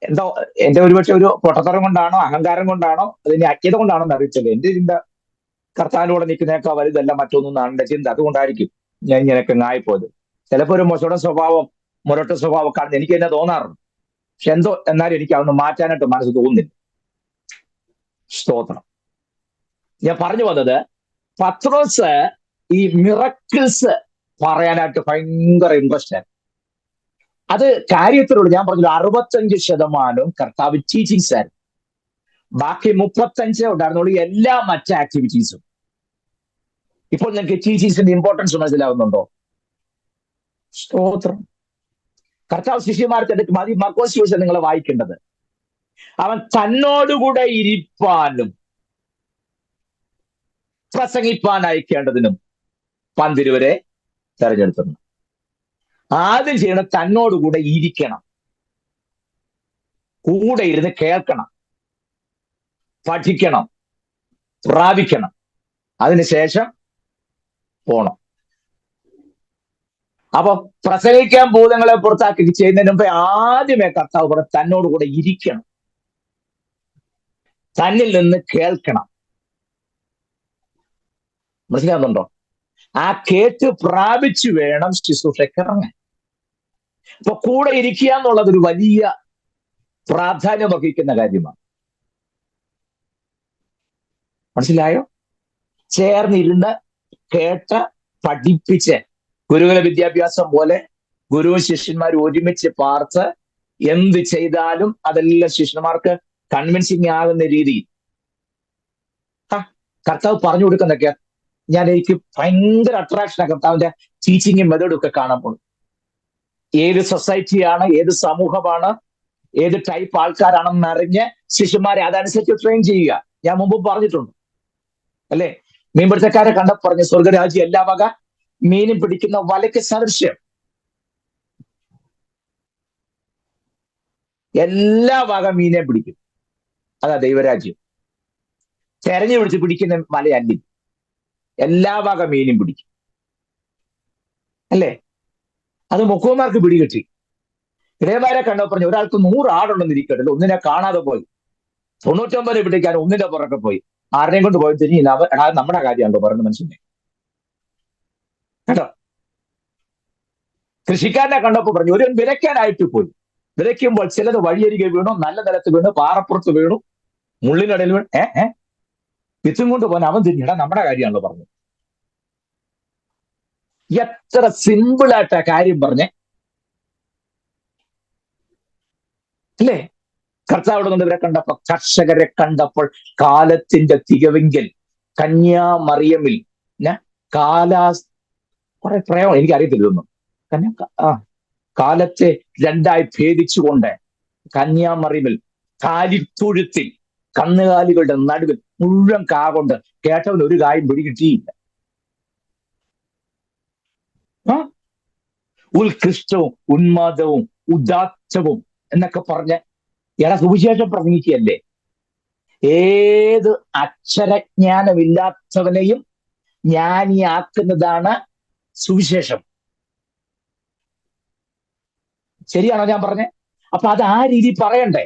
എന്തോ എന്റെ ഒരുപക്ഷെ ഒരു പൊട്ടത്തരം കൊണ്ടാണോ അഹങ്കാരം കൊണ്ടാണോ അതിന് അജ്ഞത കൊണ്ടാണോ എന്ന് അറിയിച്ചത്. എന്റെ ചിന്ത കർത്താവിന്റെ കൂടെ നിൽക്കുന്നതിനേക്കാൾ വലുതല്ല മറ്റൊന്നും എന്റെ ചിന്ത. അതുകൊണ്ടായിരിക്കും ഞാൻ ഇങ്ങനെയൊക്കെ ആയിപ്പോയത്. ചിലപ്പോൾ ഒരു മോശയുടെ സ്വഭാവം, മുരട്ട സ്വഭാവം കാണുന്നത് എനിക്ക് തന്നെ തോന്നാറുണ്ട്. പക്ഷെ എന്തോ എന്നാലും എനിക്ക് അതൊന്ന് മാറ്റാനായിട്ട് മനസ്സ് തോന്നുന്നില്ല. സ്തോത്രം. ഞാൻ പറഞ്ഞു വന്നത് പത്രോസ് ഈ മിറക്കിൾസ് പറയാനായിട്ട് ഭയങ്കര ഇൻട്രസ്റ്റ് ആണ്. അത് കാര്യത്തിലുള്ളൂ. ഞാൻ പറഞ്ഞു 65% കർത്താവ് ടീച്ചിങ്സ് ആയിരുന്നു, ബാക്കി 35 ഉണ്ടായിരുന്നുള്ളൂ എല്ലാ മറ്റ് ആക്ടിവിറ്റീസും. ഇപ്പോൾ നിങ്ങൾക്ക് ടീച്ചിങ്സിന്റെ ഇമ്പോർട്ടൻസ് മനസ്സിലാവുന്നുണ്ടോ? സ്തോത്രം. കർത്താവ് ശിഷ്യന്മാർക്ക് എടുക്കും. അത് ഈ മർക്കോസ് ചോദിച്ചാൽ നിങ്ങൾ വായിക്കേണ്ടത്. അവൻ തന്നോടുകൂടെ ഇരിപ്പാനും പ്രസംഗിപ്പാൻ അയക്കേണ്ടതിനും പന്തിരുവരെ തെരഞ്ഞെടുത്തുന്നു. ആദ്യം ചെയ്യണം തന്നോടുകൂടെ ഇരിക്കണം, കൂടെ ഇരുന്ന് കേൾക്കണം, പഠിക്കണം, പ്രാപിക്കണം, അതിനുശേഷം പോണം. അപ്പൊ പ്രസംഗിക്കാൻ ഭൂതങ്ങളെ പുറത്താക്കി ചെയ്യുന്നതിന് മുമ്പേ ആദ്യമേ കർത്താവ് പറഞ്ഞ തന്നോടുകൂടെ ഇരിക്കണം, തന്നിൽ നിന്ന് കേൾക്കണം. മനസ്സിലാവുന്നുണ്ടോ? ആ കേട്ട് പ്രാപിച്ചു വേണം ശുശ്രൂഷയ്ക്ക് ഇറങ്ങാൻ. അപ്പൊ കൂടെ ഇരിക്കുക എന്നുള്ളത് ഒരു വലിയ പ്രാധാന്യം വഹിക്കുന്ന കാര്യമാണ്. മനസ്സിലായോ? ചേർന്നിരുന്ന് കേട്ട് പഠിപ്പിച്ച് ഗുരുകുല വിദ്യാഭ്യാസം പോലെ ഗുരുവും ശിഷ്യന്മാരും ഒരുമിച്ച് പാർത്ത് എന്ത് ചെയ്താലും അതെല്ലാം ശിഷ്യന്മാർക്ക് കൺവിൻസിങ് ആകുന്ന രീതിയിൽ കർത്താവ് പറഞ്ഞു കൊടുക്കുന്നൊക്കെ എനിക്ക് ഭയങ്കര അട്രാക്ഷനാണ് കർത്താവിന്റെ ടീച്ചിങ് മെത്തേഡും ഒക്കെ കാണുമ്പോൾ. ഏത് സൊസൈറ്റിയാണ്, ഏത് സമൂഹമാണ്, ഏത് ടൈപ്പ് ആൾക്കാരാണെന്ന് അറിഞ്ഞ് ശിഷ്യന്മാരെ അതനുസരിച്ച് ട്രെയിൻ ചെയ്യുക. ഞാൻ മുമ്പ് പറഞ്ഞിട്ടുണ്ട് അല്ലെ, മീൻപിടുത്തക്കാരെ കണ്ട പറഞ്ഞ് സ്വർഗരാജ്യം എല്ലാ വക മീനും പിടിക്കുന്ന വലയ്ക്ക് സദൃശ്യം. എല്ലാ വക മീനെ പിടിക്കും, അതാ ദൈവരാജ്യം. തെരഞ്ഞു പിടിച്ച് പിടിക്കുന്ന വലയല്ല, എല്ലാ വക മീനും പിടിക്കും അല്ലേ. അത് മുക്കുവന്മാർക്ക് പിടികിട്ടി. ഇടയന്മാരെ കണ്ടോ പറഞ്ഞു ഒരാൾക്ക് 100 ആടുണ്ടെന്ന് ഇരിക്കട്ടില്ല, ഒന്നിനെ കാണാതെ പോയി. 99 പിടിക്കാൻ ഒന്നിന്റെ പുറകെ പോയി. ആരുടെയും കൊണ്ട് പോയി തിരിഞ്ഞില്ല. നമ്മുടെ കാര്യമാണല്ലോ പറയുന്നത്, മനുഷ്യനെ കേട്ടോ. കൃഷിക്കാരനെ കണ്ടപ്പോ പറഞ്ഞു ഒരു വിതയ്ക്കാനായിട്ട് പോയി. വിതയ്ക്കുമ്പോൾ ചിലത് വഴിയരികെ വീണു, നല്ല നിലത്ത് വീണു, പാറപ്പുറത്ത് വീണു, മുള്ളിനിടയിൽ വിത്തും കൊണ്ട് പോകാൻ അവൻ തിരിഞ്ഞിടാൻ നമ്മുടെ കാര്യമാണല്ലോ പറഞ്ഞു. എത്ര സിമ്പിളായിട്ടാ കാര്യം പറഞ്ഞേ അല്ലേ? കർത്താവ് കൊണ്ട് ഇവരെ കണ്ടപ്പോൾ, കർഷകരെ കണ്ടപ്പോൾ കാലത്തിന്റെ തികവെങ്കിൽ കന്യാമറിയമിൽ കുറെ പ്രയോഗം എനിക്കറിയത്തില്ലൊന്നും. കാലത്തെ രണ്ടായി ഭേദിച്ചുകൊണ്ട് കന്യാമറിയമിൽ കാലിത്തൊഴുത്തിൽ കന്നുകാലികളുടെ നടുവിൽ മുഴുവൻ കാ കൊണ്ട് കേട്ടവൻ ഒരു കായും പിടികിട്ടിയില്ല. ഉത്കൃഷ്ടവും ഉന്മാദവും ഉദാത്തവും എന്നൊക്കെ പറഞ്ഞ് സുവിശേഷം പ്രസംഗിക്കുകയല്ലേ. ഏത് അക്ഷരജ്ഞാനമില്ലാത്തവനെയും ജ്ഞാനിയാക്കുന്നതാണ് സുവിശേഷം. ശരിയാണോ ഞാൻ പറഞ്ഞേ? അപ്പൊ അത് ആ രീതി പറയണ്ടേ.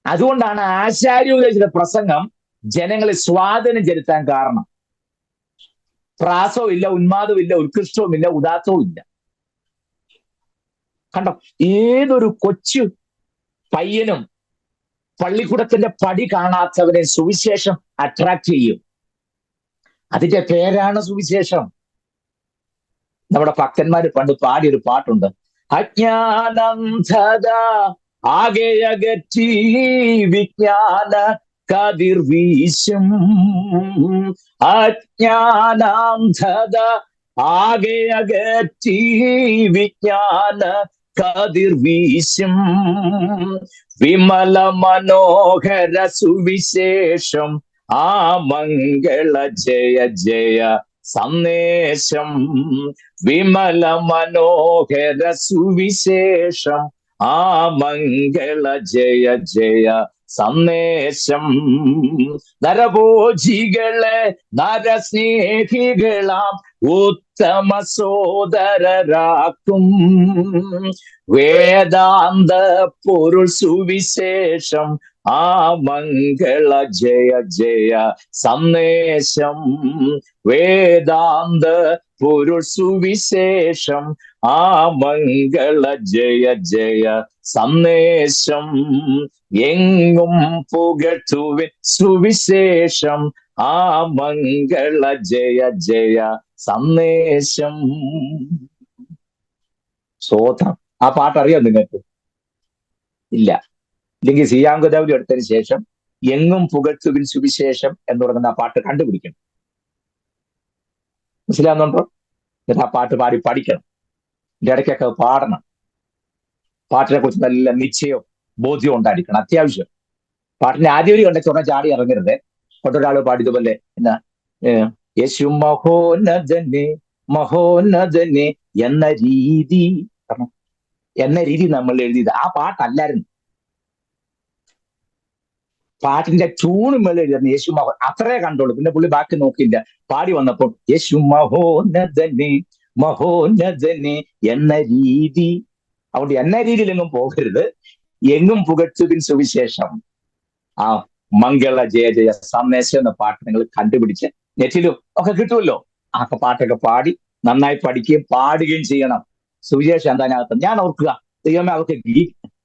അതുകൊണ്ടാണ് ആശാരിയുടെ പ്രസംഗം ജനങ്ങളെ സ്വാധീനം ചെലുത്താൻ കാരണം. പ്രാസവും ഇല്ല, ഉന്മാദവും ഇല്ല, ഉത്കൃഷ്ടവും ഇല്ല, ഉദാത്തവും ഇല്ല. കണ്ടോ, ഏതൊരു കൊച്ചു പയ്യനും പള്ളിക്കൂടത്തിന്റെ പടി കാണാത്തവനെ സുവിശേഷം അട്രാക്ട് ചെയ്യും. അതിന്റെ പേരാണ് സുവിശേഷം. നമ്മുടെ ഭക്തന്മാര് പണ്ട് പാടിയൊരു പാട്ടുണ്ട്, അജ്ഞാനന്ധത ആകെ അകറ്റി വിജ്ഞാന കതിർ വീശും. അജ്ഞാനാന്ധത ആകെ അകറ്റി വിജ്ഞാന കതിർ വീശും. വിമല മനോഹര സുവിശേഷം ആ മംഗള ജയ ജയ സന്ദേശം. വിമല മനോഹര സുവിശേഷം ആ മംഗള ജയ ജയ സന്ദേശം. നരഭോജികളെ നരസ്നേഹികളാം ഉത്തമ സോദരരാക്കും. വേദാന്ത പൊരുൾ സുവിശേഷം ആ മംഗള ജയ ജയ സന്ദേശം. വേദാന്ത പൊരുൾ സുവിശേഷം ആ മംഗള ജയ ജയ സന്ദേശം. എങ്ങും പുകഴ്ത്തുവിൻ സുവിശേഷം ആ മംഗള ജയ ജയ സന്ദേശം. സ്വോത്രം. ആ പാട്ട് അറിയാം നിങ്ങൾക്ക്? ഇല്ല. ഇല്ലെങ്കിൽ സിയാങ്കുദാവലി എടുത്തതിന് ശേഷം എങ്ങും പുകഴ്ത്തുവിൻ സുവിശേഷം എന്ന് പറയുന്ന ആ പാട്ട് കണ്ടുപിടിക്കണം. മനസ്സിലാവുന്നുണ്ടോ? എന്നിട്ട് ആ പാട്ട് പാടി പഠിക്കണം. ഇതിന്റെ ഇടയ്ക്കൊക്കെ പാടണം. പാട്ടിനെ കുറിച്ച് നല്ല നിശ്ചയവും ബോധ്യവും ഉണ്ടായിരിക്കണം. അത്യാവശ്യം പാട്ടിന്റെ ആദ്യം കണ്ടെച്ച് ഉടനെ ചാടി ഇറങ്ങരുത്. കൊണ്ടൊരാൾ പാടിയതുപോലെ എന്നാ യേശു മഹോന്നതനെ മഹോന്നതനെ എന്ന രീതി നമ്മൾ എഴുതിയത് ആ പാട്ടല്ലായിരുന്നു. പാട്ടിന്റെ ട്യൂണ് മേലെ എഴുതുന്ന യേശു മഹോ അത്രേ കണ്ടോളൂ. പിന്നെ പുള്ളി ബാക്കി നോക്കിയില്ല. പാടി വന്നപ്പോൾ യേശു മഹോന്നതനെ മഹോന്നതനെ എന്ന രീതി. അതുകൊണ്ട് എന്ന രീതിയിലെങ്ങും പോകരുത്. എങ്ങും പുകഴ്ത്തുവിൻ സുവിശേഷം ആ മംഗള ജയ ജയ സന്ദേശം എന്ന പാട്ട് നിങ്ങൾ കണ്ടുപിടിച്ച് നെറ്റിലും ഒക്കെ കിട്ടുമല്ലോ. ആ പാട്ടൊക്കെ പാടി നന്നായി പഠിക്കുകയും പാടുകയും ചെയ്യണം. സുവിശേഷം എന്താനകത്ത് ഞാൻ ഓർക്കുക, ദൈവമേ അവർക്ക്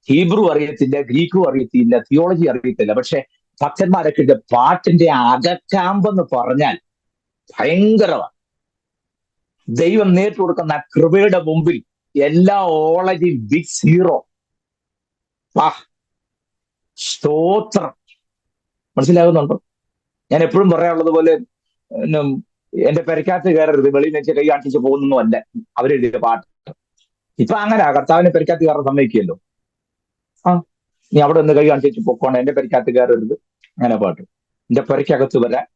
ഹീബ്രു അറിയത്തില്ല, ഗ്രീക്കും അറിയത്തില്ല, തിയോളജി അറിയത്തില്ല. പക്ഷെ ഭക്തന്മാരൊക്കെ ഇത് പാട്ടിന്റെ അകക്കാമ്പെന്ന് പറഞ്ഞാൽ ഭയങ്കരമാണ്. ദൈവം നേരിട്ട് കൊടുക്കുന്ന കൃപയുടെ മുമ്പിൽ എല്ലാ ഓളജി ബിഗ് സീറോ. സ്തോത്രം. മനസ്സിലാകുന്നുണ്ടോ? ഞാൻ എപ്പോഴും പറയാനുള്ളത് പോലെ എന്റെ പെരക്കകത്ത് കയറരുത്, വെളിയിൽ വെച്ച് കൈ കാണിച്ച് പോകുന്നൊന്നും അല്ല അവരെഴുതിയ പാട്ട്. ഇപ്പൊ അങ്ങനെ കർത്താവിനെ പെരക്കകത്ത് കയറാൻ സമ്മതിക്കുകയല്ലോ. നീ അവിടെ നിന്ന് കൈ കാണിച്ചു പൊക്കോണം, എന്റെ പെരക്കകത്ത് കയറരുത്, അങ്ങനെ പാട്ട്. എന്റെ പെരക്കകത്ത് വരാൻ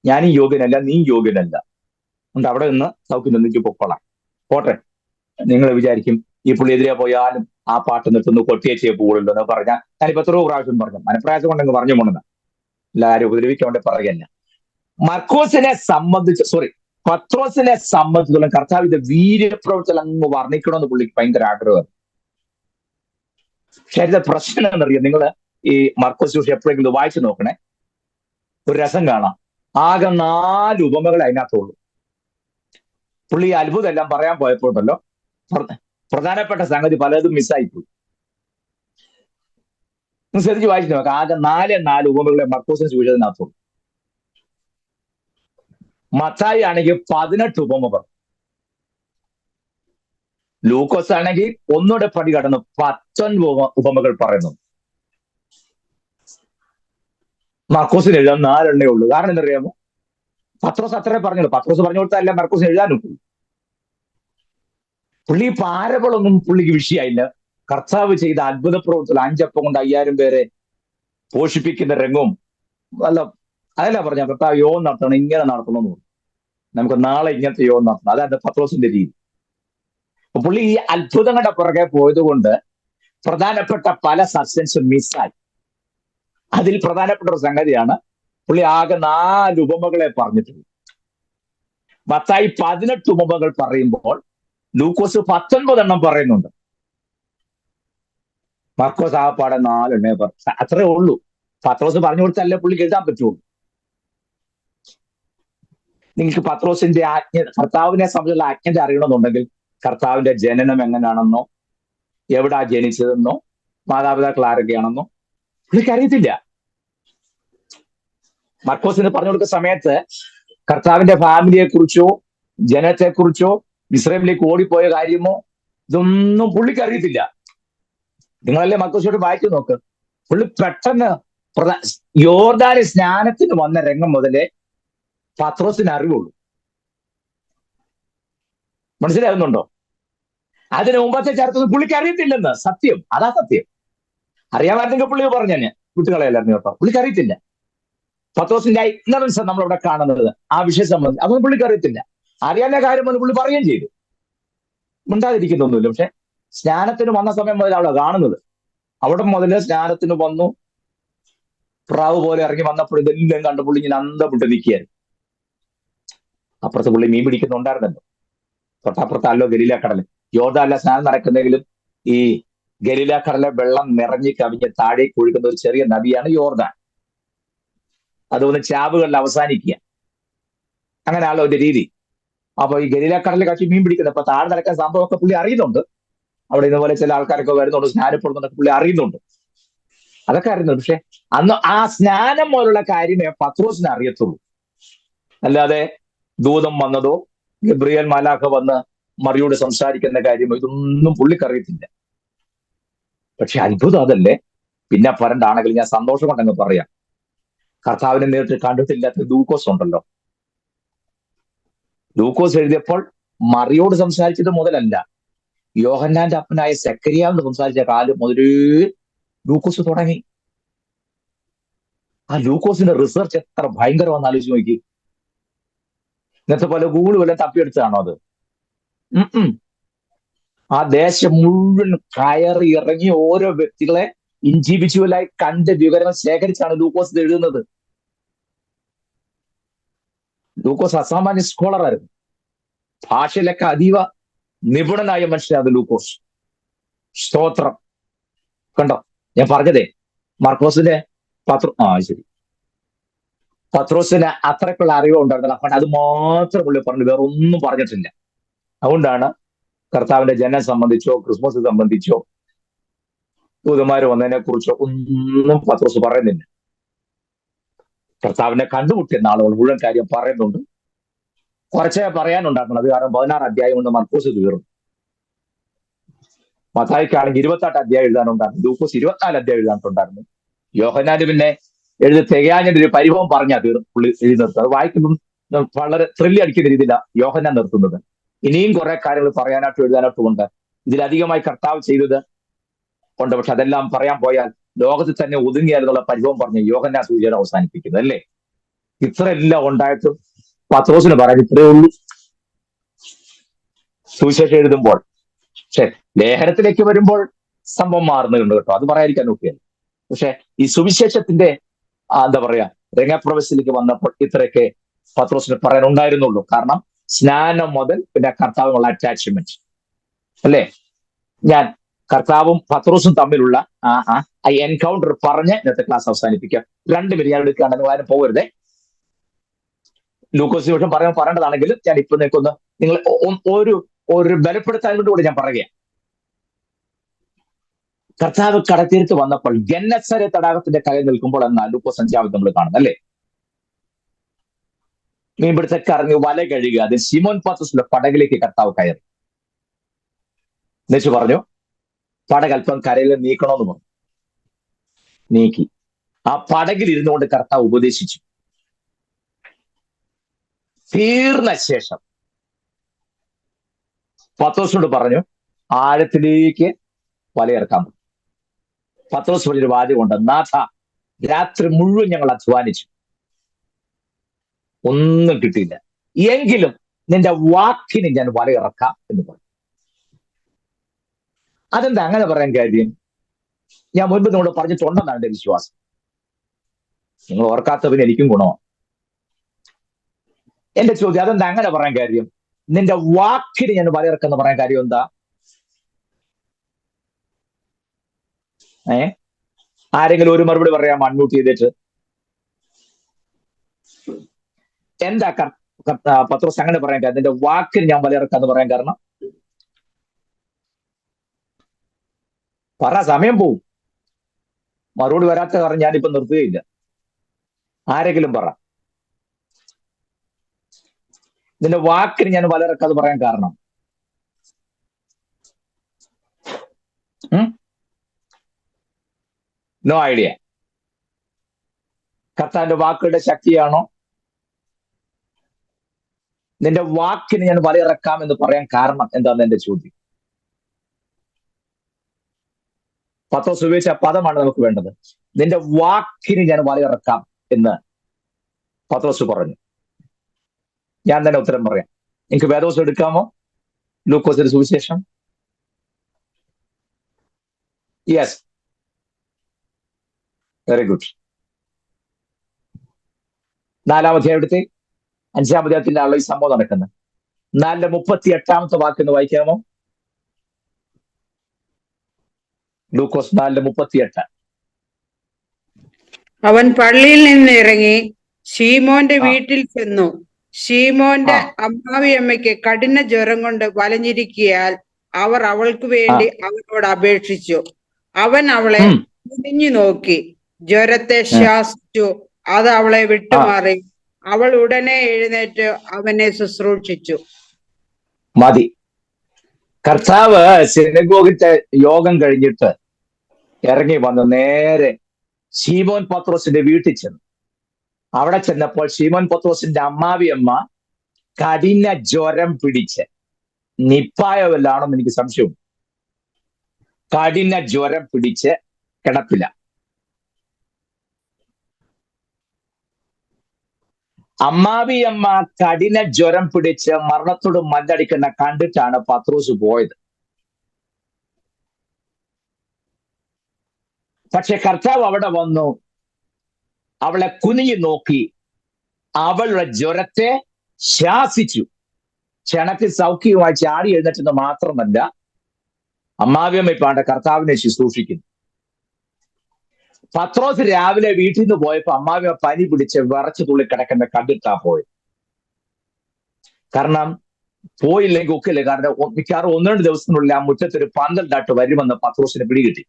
ഞാനും യോഗ്യനല്ല, നീ യോഗ്യനല്ല, അതുകൊണ്ട് അവിടെ നിന്ന് സൗഖ്യം നിന്നിട്ട് പൊക്കോളാം. പോട്ടെ. നിങ്ങൾ വിചാരിക്കും ഈ പുള്ളി എതിരെ പോയാലും ആ പാട്ട് നിർത്തുന്നു, കൊട്ടിയേച്ചേ പോകുള്ളൂ എന്ന് പറഞ്ഞാൽ ഞാനിപ്പോ എത്രയോ പ്രാവശ്യം പറഞ്ഞു. മനപ്രയാസം കൊണ്ടെങ്കിൽ പറഞ്ഞു പോണെന്ന് എല്ലാവരും ഉപദ്രവിക്കൊണ്ട് പറയല്ല. പത്രോസിനെ സംബന്ധിച്ചിടത്തോളം കർത്താവിന്റെ വീര്യപ്രവർത്തനം അങ്ങ് വർണ്ണിക്കണമെന്ന് പുള്ളിക്ക് ഭയങ്കര ആഗ്രഹമാണ്. പക്ഷെ അതിന്റെ പ്രശ്നം എന്നറിയാം, നിങ്ങൾ ഈ മർക്കോസ് സുവിശേഷം എപ്പോഴെങ്കിലും വായിച്ചു നോക്കണേ, ഒരു രസം കാണാം. ആകെ 4 ഉപമകളെ അതിനകത്തുള്ളൂ. പുള്ളി അത്ഭുതം എല്ലാം പറയാൻ പോയപ്പോഴല്ലോ പ്രധാനപ്പെട്ട സംഗതി പലതും മിസ്സായിപ്പോയി. ശ്രദ്ധിച്ച് വായിച്ചു നോക്കാം. ആകെ 4 ഉപമകളെ മർക്കോസിന് സുവിശേഷത്തിനകത്തുള്ളൂ. മത്തായി ആണെങ്കിൽ 18 ഉപമകൾ, ലൂക്കോസ് ആണെങ്കിൽ ഒന്നുകൂടെ പടി കടന്ന് 19 ഉപമകൾ പറയുന്നു. മർക്കോസിന് എഴുതാൻ 4 ഉള്ളൂ. കാരണം എന്തറിയാമോ? പത്രോസ് അത്രേ പറഞ്ഞുള്ളൂ. പത്രോസ് പറഞ്ഞു കൊടുത്തല്ല മർക്കോസിന് എഴുതാനുള്ളൂ. പുള്ളി പാരബിളൊന്നും പുള്ളിക്ക് വിഷയമായില്ല. കർത്താവ് ചെയ്ത അത്ഭുത പ്രവൃത്തികൾ, 5 അപ്പം കൊണ്ട് 5000 പേരെ പോഷിപ്പിക്കുന്ന രംഗവും അതല്ല പറഞ്ഞ കർത്താവ് യോഗം നടത്തണം, ഇങ്ങനെ നടത്തണമെന്ന് പറഞ്ഞു. നമുക്ക് നാളെ ഇങ്ങനത്തെ യോഗം നടത്തണം. അതാണ് പത്രോസിന്റെ രീതി. അപ്പൊ പുള്ളി ഈ അത്ഭുതങ്ങളുടെ പുറകെ പോയത് കൊണ്ട് പ്രധാനപ്പെട്ട പല സബ്സ്റ്റൻസും മിസ്സായി. അതിൽ പ്രധാനപ്പെട്ട ഒരു സംഗതിയാണ് പുള്ളി ആകെ 4 ഉപമകളെ പറഞ്ഞിട്ടുള്ളൂ. മത്തായി 18 ഉപമകൾ പറയുമ്പോൾ ലൂക്കോസ് 19 പറയുന്നുണ്ട്. മർക്കോസ് ആകപ്പാടെ 4 അത്രേ ഉള്ളൂ. പത്രോസ് പറഞ്ഞു കൊടുത്തല്ലേ പുള്ളിക്ക് എഴുതാൻ പറ്റുള്ളൂ. നിങ്ങൾക്ക് പത്രോസിന്റെ കർത്താവിനെ സംബന്ധിച്ചുള്ള ആജ്ഞ അറിയണമെന്നുണ്ടെങ്കിൽ കർത്താവിന്റെ ജനനം എങ്ങനെയാണെന്നോ, എവിടാ ജനിച്ചതെന്നോ, മാതാപിതാക്കൾ ആരൊക്കെയാണെന്നോ പുള്ളിക്ക് അറിയത്തില്ല. മർക്കോസിന് പറഞ്ഞു കൊടുക്കുന്ന സമയത്ത് കർത്താവിന്റെ ഫാമിലിയെ കുറിച്ചോ, ജനത്തെക്കുറിച്ചോ, ഇസ്രായേലിലേക്ക് ഓടിപ്പോയ കാര്യമോ ഇതൊന്നും പുള്ളിക്ക് അറിയത്തില്ല. നിങ്ങളല്ലേ മർക്കോസിനോട് വായിച്ചു നോക്ക്. പുള്ളി പെട്ടെന്ന് യോർദാന് സ്നാനത്തിന് വന്ന രംഗം മുതലേ പത്രോസിന് അറിവുള്ളൂ. മനസ്സിലാകുന്നുണ്ടോ? അതിന് മുമ്പത്തെ ചരിത്രത്തിൽ പുള്ളിക്ക് അറിയത്തില്ലെന്ന്. സത്യം, അതാ സത്യം. അറിയാമായിരുന്നെങ്കിൽ പുള്ളി പറഞ്ഞു വിട്ടുകളയല്ലായിരുന്നു കേട്ടോ. പുള്ളിക്ക് അറിയത്തില്ല. പത്രോസിന്റെ ഇഗ്നറൻസ് നമ്മളിവിടെ കാണുന്നത് ആ വിഷയം സംബന്ധിച്ച് അതൊന്നും പുള്ളിക്ക് അറിയത്തില്ല. അറിയാവുന്ന കാര്യം വന്ന് പുള്ളി പറയുകയും ചെയ്തു. മിണ്ടാതിരിക്കുന്നൊന്നുമില്ല. പക്ഷെ സ്നാനത്തിന് വന്ന സമയം മുതൽ അവിടെ കാണുന്നത്. അവിടെ മുതൽ സ്നാനത്തിന് വന്നു, പ്രാവ് പോലെ ഇറങ്ങി വന്നപ്പോൾ ഇതെല്ലാം കണ്ട് പുള്ളി ഇങ്ങനെ അന്തപ്പെട്ട് നിൽക്കുകയായിരുന്നു. അപ്പുറത്ത് പുള്ളി മീൻ പിടിക്കുന്നുണ്ടായിരുന്നല്ലോ. തൊട്ടപ്പുറത്തല്ലോ ഗലീല കടൽ. യോർദാനിലെ സ്നാനം നടക്കുന്നെങ്കിലും ഈ ഗലീല കടലെ വെള്ളം നിറഞ്ഞു കവിഞ്ഞ് താഴേക്ക് ഒഴുകുന്ന ഒരു ചെറിയ നദിയാണ് യോർദാൻ. അതൊന്ന് ചാവുകളിൽ അവസാനിക്കുക, അങ്ങനെയാണല്ലോ ഒരു രീതി. അപ്പൊ ഈ ഗലീല കടലിൽ കച്ചി മീൻ പിടിക്കുന്നത് ഇപ്പൊ താഴെ നടക്കുന്ന സംഭവമൊക്കെ പുള്ളി അറിയുന്നുണ്ട്. അവിടെ ഇതുപോലെ ചില ആൾക്കാരൊക്കെ വരുന്നുണ്ട്, സ്നാനപ്പെടുന്നുണ്ടൊക്കെ പുള്ളി അറിയുന്നുണ്ട്. അതൊക്കെ അറിയുന്നുണ്ട്. പക്ഷെ അന്ന് ആ സ്നാനം പോലുള്ള കാര്യമേ പത്രോസിന് അറിയത്തുള്ളൂ. അല്ലാതെ ദൂതം വന്നതോ ഗബ്രിയേൽ മാലാഖ വന്ന് മറിയോട് സംസാരിക്കുന്ന കാര്യമോ ഇതൊന്നും പുള്ളിക്കറിയത്തില്ല. പക്ഷെ അത്ഭുതം അതല്ലേ. പിന്നെ പറഞ്ഞാണെങ്കിൽ ഞാൻ സന്തോഷം കൊണ്ടങ്ങ് പറയാം. കർത്താവിനെ നേരിട്ട് കണ്ടിട്ടില്ലാത്ത ലൂക്കോസ് ഉണ്ടല്ലോ. ലൂക്കോസ് എഴുതിയപ്പോൾ മറിയോട് സംസാരിച്ചത് മുതലല്ല, യോഹന്നാന്റെ അപ്പനായ സെക്കരിയാവിന് സംസാരിച്ച കാലം മുതലേ ലൂക്കോസ് തുടങ്ങി. ആ ലൂക്കോസിന്റെ റിസർച്ച് എത്ര ഭയങ്കരമാണെന്ന് ആലോചിച്ച് നോക്കി. ഇന്നത്തെ പോലെ ഗൂഗിൾ വല്ല തപ്പിയെടുത്തതാണോ അത്? ആ ദേശം മുഴുവൻ കയറി ഇറങ്ങി ഓരോ വ്യക്തികളെ ഇൻഡിവിജ്വലായി കണ്ട് വിവരങ്ങൾ ശേഖരിച്ചാണ് ലൂക്കോസ് എഴുതുന്നത്. ലൂക്കോസ് അസാമാന്യ സ്കോളറായിരുന്നു. ഭാഷയിലൊക്കെ അതീവ നിപുണനായ മനുഷ്യനാണ് ലൂക്കോസ്. സ്തോത്രം. കണ്ടോ ഞാൻ പറഞ്ഞതേ, മർക്കോസിന്റെ ശരി, പത്രോസിന് അത്രക്കുള്ള അറിവ് ഉണ്ടായിരുന്നില്ല. അപ്പോൾ അത് മാത്രം പുള്ളി പറഞ്ഞു, വേറെ ഒന്നും പറഞ്ഞിട്ടില്ല. അതുകൊണ്ടാണ് കർത്താവിന്റെ ജനനം സംബന്ധിച്ചോ ക്രിസ്മസ് സംബന്ധിച്ചോ ദൂതന്മാര് വന്നതിനെ കുറിച്ചോ ഒന്നും പത്രോസ് പറയുന്നില്ല. കർത്താവിനെ കണ്ടുമുട്ടിയ നാളുകൾ മുഴുവൻ കാര്യം പറയുന്നുണ്ട്. കുറച്ചേ പറയാനുണ്ടാക്കണം. അത് കാരണം 16 അധ്യായം കൊണ്ട് മർക്കോസ് തീർന്നു. മത്തായിക്കാണെങ്കിൽ 28 അധ്യായം എഴുതാനുണ്ടായിരുന്നു. ലൂക്കോസ് 24 അധ്യായം എഴുതാനുണ്ടായിരുന്നു. യോഹന്നാന് പിന്നെ എഴുതി തികയാഞ്ഞൊരു ഒരു പരിഭവം പറഞ്ഞാൽ പുള്ളി എഴുതി നിർത്തുന്നത്. അത് വായിക്കുമ്പോൾ വളരെ ത്രില്ലി അടിക്കുന്ന രീതിയിലാണ് യോഹന്നാൻ നിർത്തുന്നത്. ഇനിയും കുറെ കാര്യങ്ങൾ പറയാനായിട്ടും എഴുതാനായിട്ടും ഉണ്ട്. ഇതിലധികമായി കർത്താവ് ചെയ്തത് ഉണ്ട്. പക്ഷെ അതെല്ലാം പറയാൻ പോയാൽ ലോകത്തിൽ തന്നെ ഒതുങ്ങിയാലെന്നുള്ള പരിഭവം പറഞ്ഞ് യോഹന്നാൻ സൂചന അവസാനിപ്പിക്കുന്നത് അല്ലേ. ഇത്ര എല്ലാം ഉണ്ടായിട്ടും പത്രോസിന് പറയാൻ ഇത്രയേ ഉള്ളൂ സുവിശേഷം എഴുതുമ്പോൾ. പക്ഷെ ലേഖനത്തിലേക്ക് വരുമ്പോൾ സംഭവം മാറുന്നുണ്ട് കേട്ടോ, അത് പറയാതിരിക്കാൻ നോക്കിയാൽ. പക്ഷെ ഈ സുവിശേഷത്തിന്റെ എന്താ പറയാ രംഗപ്രവേശത്തിലേക്ക് വന്നപ്പോൾ ഇത്രയൊക്കെ പത്രോസിന് പറയാനുണ്ടായിരുന്നുള്ളൂ. കാരണം സ്നാനം മുതൽ പിന്നെ കർത്താവുമുള്ള അറ്റാച്ച്മെന്റ് അല്ലേ. ഞാൻ കർത്താവും പത്രോസും തമ്മിലുള്ള ആ എൻകൗണ്ടർ പറഞ്ഞ് ഇന്നത്തെ ക്ലാസ് അവസാനിപ്പിക്കാം. 2 മിനിറ്റ് ഞാൻ എടുക്കുകയാണ്, നിങ്ങൾ ആരും പോകരുതേ. ലൂക്കോസ് വിഷം പറയേണ്ടതാണെങ്കിലും ഞാൻ ഇപ്പൊ നിൽക്കുന്ന നിങ്ങൾ ഒരു ബലപ്പെടുത്താൻ കൊണ്ട് കൂടി ഞാൻ പറയുക. കർത്താവ് കടത്തീരത്ത് വന്നപ്പോൾ ഗന്നസരെ തടാകത്തിന്റെ കരയിൽ നിൽക്കുമ്പോൾ എന്ന ലൂക്കോസ് 5 നമ്മൾ കാണുന്നത് അല്ലേ? മീൻപിടുത്തക്കാർ ഇറങ്ങി വല കഴുകുക. അത് ശിമോൻ പത്രോസിന്റെ പടകിലേക്ക് കർത്താവ് കയറി. എന്നുവെച്ച് പറഞ്ഞു, പടകൽപ്പം കരയിൽ നീക്കണമെന്ന് പറഞ്ഞു. നീക്കി. ആ പടകിൽ ഇരുന്നുകൊണ്ട് കർത്താവ് ഉപദേശിച്ചു. തീർന്ന ശേഷം പത്രോസിനോട് പറഞ്ഞു, ആഴത്തിലേക്ക് വലയിറക്കാൻ. പത്രോസ് പറഞ്ഞൊരു വാചകമുണ്ട്, നാഥ, രാത്രി മുഴുവൻ ഞങ്ങൾ അധ്വാനിച്ചു, ഒന്നും കിട്ടിയില്ല, എങ്കിലും നിന്റെ വാക്കിന് ഞാൻ വലയിറക്കാം എന്ന് പറഞ്ഞു. അതെന്താ അങ്ങനെ പറയാൻ കാര്യം? ഞാൻ മുൻപ് നിങ്ങളോട് പറഞ്ഞിട്ടുണ്ടെന്നാണ് എന്റെ വിശ്വാസം. നിങ്ങൾ ഓർക്കാത്തവന് എനിക്കും ഗുണമാണ്. എന്റെ ചോദ്യം, അതെന്താ അങ്ങനെ പറയാൻ കാര്യം? നിന്റെ വാക്കിന് ഞാൻ വലയിറക്കെന്ന് പറയാൻ കാര്യം എന്താ? ആരെങ്കിലും ഒരു മറുപടി പറയാം അൺമ്യൂട്ട് ചെയ്തിട്ട്. എന്താ പത്രോസ് അങ്ങനെ പറയാൻ കാരണം? നിന്റെ വാക്കിന് ഞാൻ വലയിറക്കാന്ന് പറയാൻ കാരണം? പറ, സമയം പോവും. മറുപടി വരാത്ത കാരണം ഞാനിപ്പോ നിർത്തുകയില്ല. ആരെങ്കിലും പറ, നിന്റെ വാക്കിന് ഞാൻ വലയിറക്കാന്ന് പറയാൻ കാരണം? No idea. കർത്താവിന്റെ വാക്കുകളുടെ ശക്തിയാണോ? നിന്റെ വാക്കിന് ഞാൻ വലയിറക്കാം എന്ന് പറയാൻ കാരണം എന്താന്ന് എന്റെ ചോദ്യം. പത്രോസ് ഉപയോഗിച്ച പദമാണ് നമുക്ക് വേണ്ടത്. നിന്റെ വാക്കിന് ഞാൻ വലയിറക്കാം എന്ന് പത്രോസ് പറഞ്ഞു. ഞാൻ തന്നെ ഉത്തരം പറയാം. എനിക്ക് വേദോസം എടുക്കാമോ? ലൂക്കോസിന്റെ സുവിശേഷം. Yes, very good. 4-ാം അധ്യായത്തെ 5-ാം അധ്യായത്തിന്റെ ആളുള്ള ഈ സംഭവം നടക്കുന്നത്. 4:38 വാക്കെന്ന് വായിക്കാമോ? ലൂക്കോസ് 4:38. അവൻ പള്ളിയിൽ നിന്ന് ഇറങ്ങി ശീമോന്റെ വീട്ടിൽ ചെന്നു. ശീമോന്റെ അമ്മാവിയമ്മയ്ക്ക് കഠിന ജ്വരം കൊണ്ട് വലഞ്ഞിരിക്കയാൽ അവർ അവൾക്ക് വേണ്ടി അവനോട് അപേക്ഷിച്ചു. അവൻ അവളെ കുനിഞ്ഞു നോക്കി, ജ്വരത്തെ ശാസിച്ചു. അത് അവളെ വിട്ടുമാറി. അവൾ ഉടനെ എഴുന്നേറ്റ് അവനെ ശുശ്രൂഷിച്ചു. മതി. കർത്താവ് സിനഗോഗിന്റെ യോഗം കഴിഞ്ഞിട്ട് ഇറങ്ങി വന്ന് നേരെ ശീമോൻ പത്രോസിന്റെ വീട്ടിൽ ചെന്നു. അവിടെ ചെന്നപ്പോൾ ശീമോൻ പത്രോസിന്റെ അമ്മാവിയമ്മ കഠിന ജ്വരം പിടിച്ച്, നിപ്പായോ വല്ലാണെന്ന് എനിക്ക് സംശയമുണ്ട്, കഠിന ജ്വരം പിടിച്ച് കിടപ്പില്ല. അമ്മാവിയമ്മ കഠിന ജ്വരം പിടിച്ച് മരണത്തോട് മല്ലടിക്കുന്ന കണ്ടിട്ടാണ് പത്രോസ് പോയത്. പക്ഷെ കർത്താവ് അവിടെ വന്നു, അവളെ കുനിഞ്ഞു നോക്കി, അവളുടെ ജ്വരത്തെ ശാസിച്ചു. ക്ഷണത്തിൽ സൗഖ്യമായി ചാടി എഴുന്നേറ്റെന്ന് മാത്രമല്ല, അമ്മാവിയമ്മ ഇപ്പാണ്ട് കർത്താവിനെ ശുശ്രൂഷിക്കുന്നു. പത്രോസ് രാവിലെ വീട്ടിൽ നിന്ന് പോയപ്പോ അമ്മാവിയമ്മ പനി പിടിച്ച് വിറച്ചു തുള്ളി കിടക്കുന്ന കണ്ടിട്ടാ പോയത്. കാരണം പോയില്ലെങ്കിൽ ഒക്കില്ല. കാരണം മിക്കവാറും 1-2 ദിവസത്തിനുള്ളിൽ ആ മുറ്റത്തൊരു പന്തലിട്ട് വരുമെന്ന് പത്രോസിന് പിടികിട്ടി.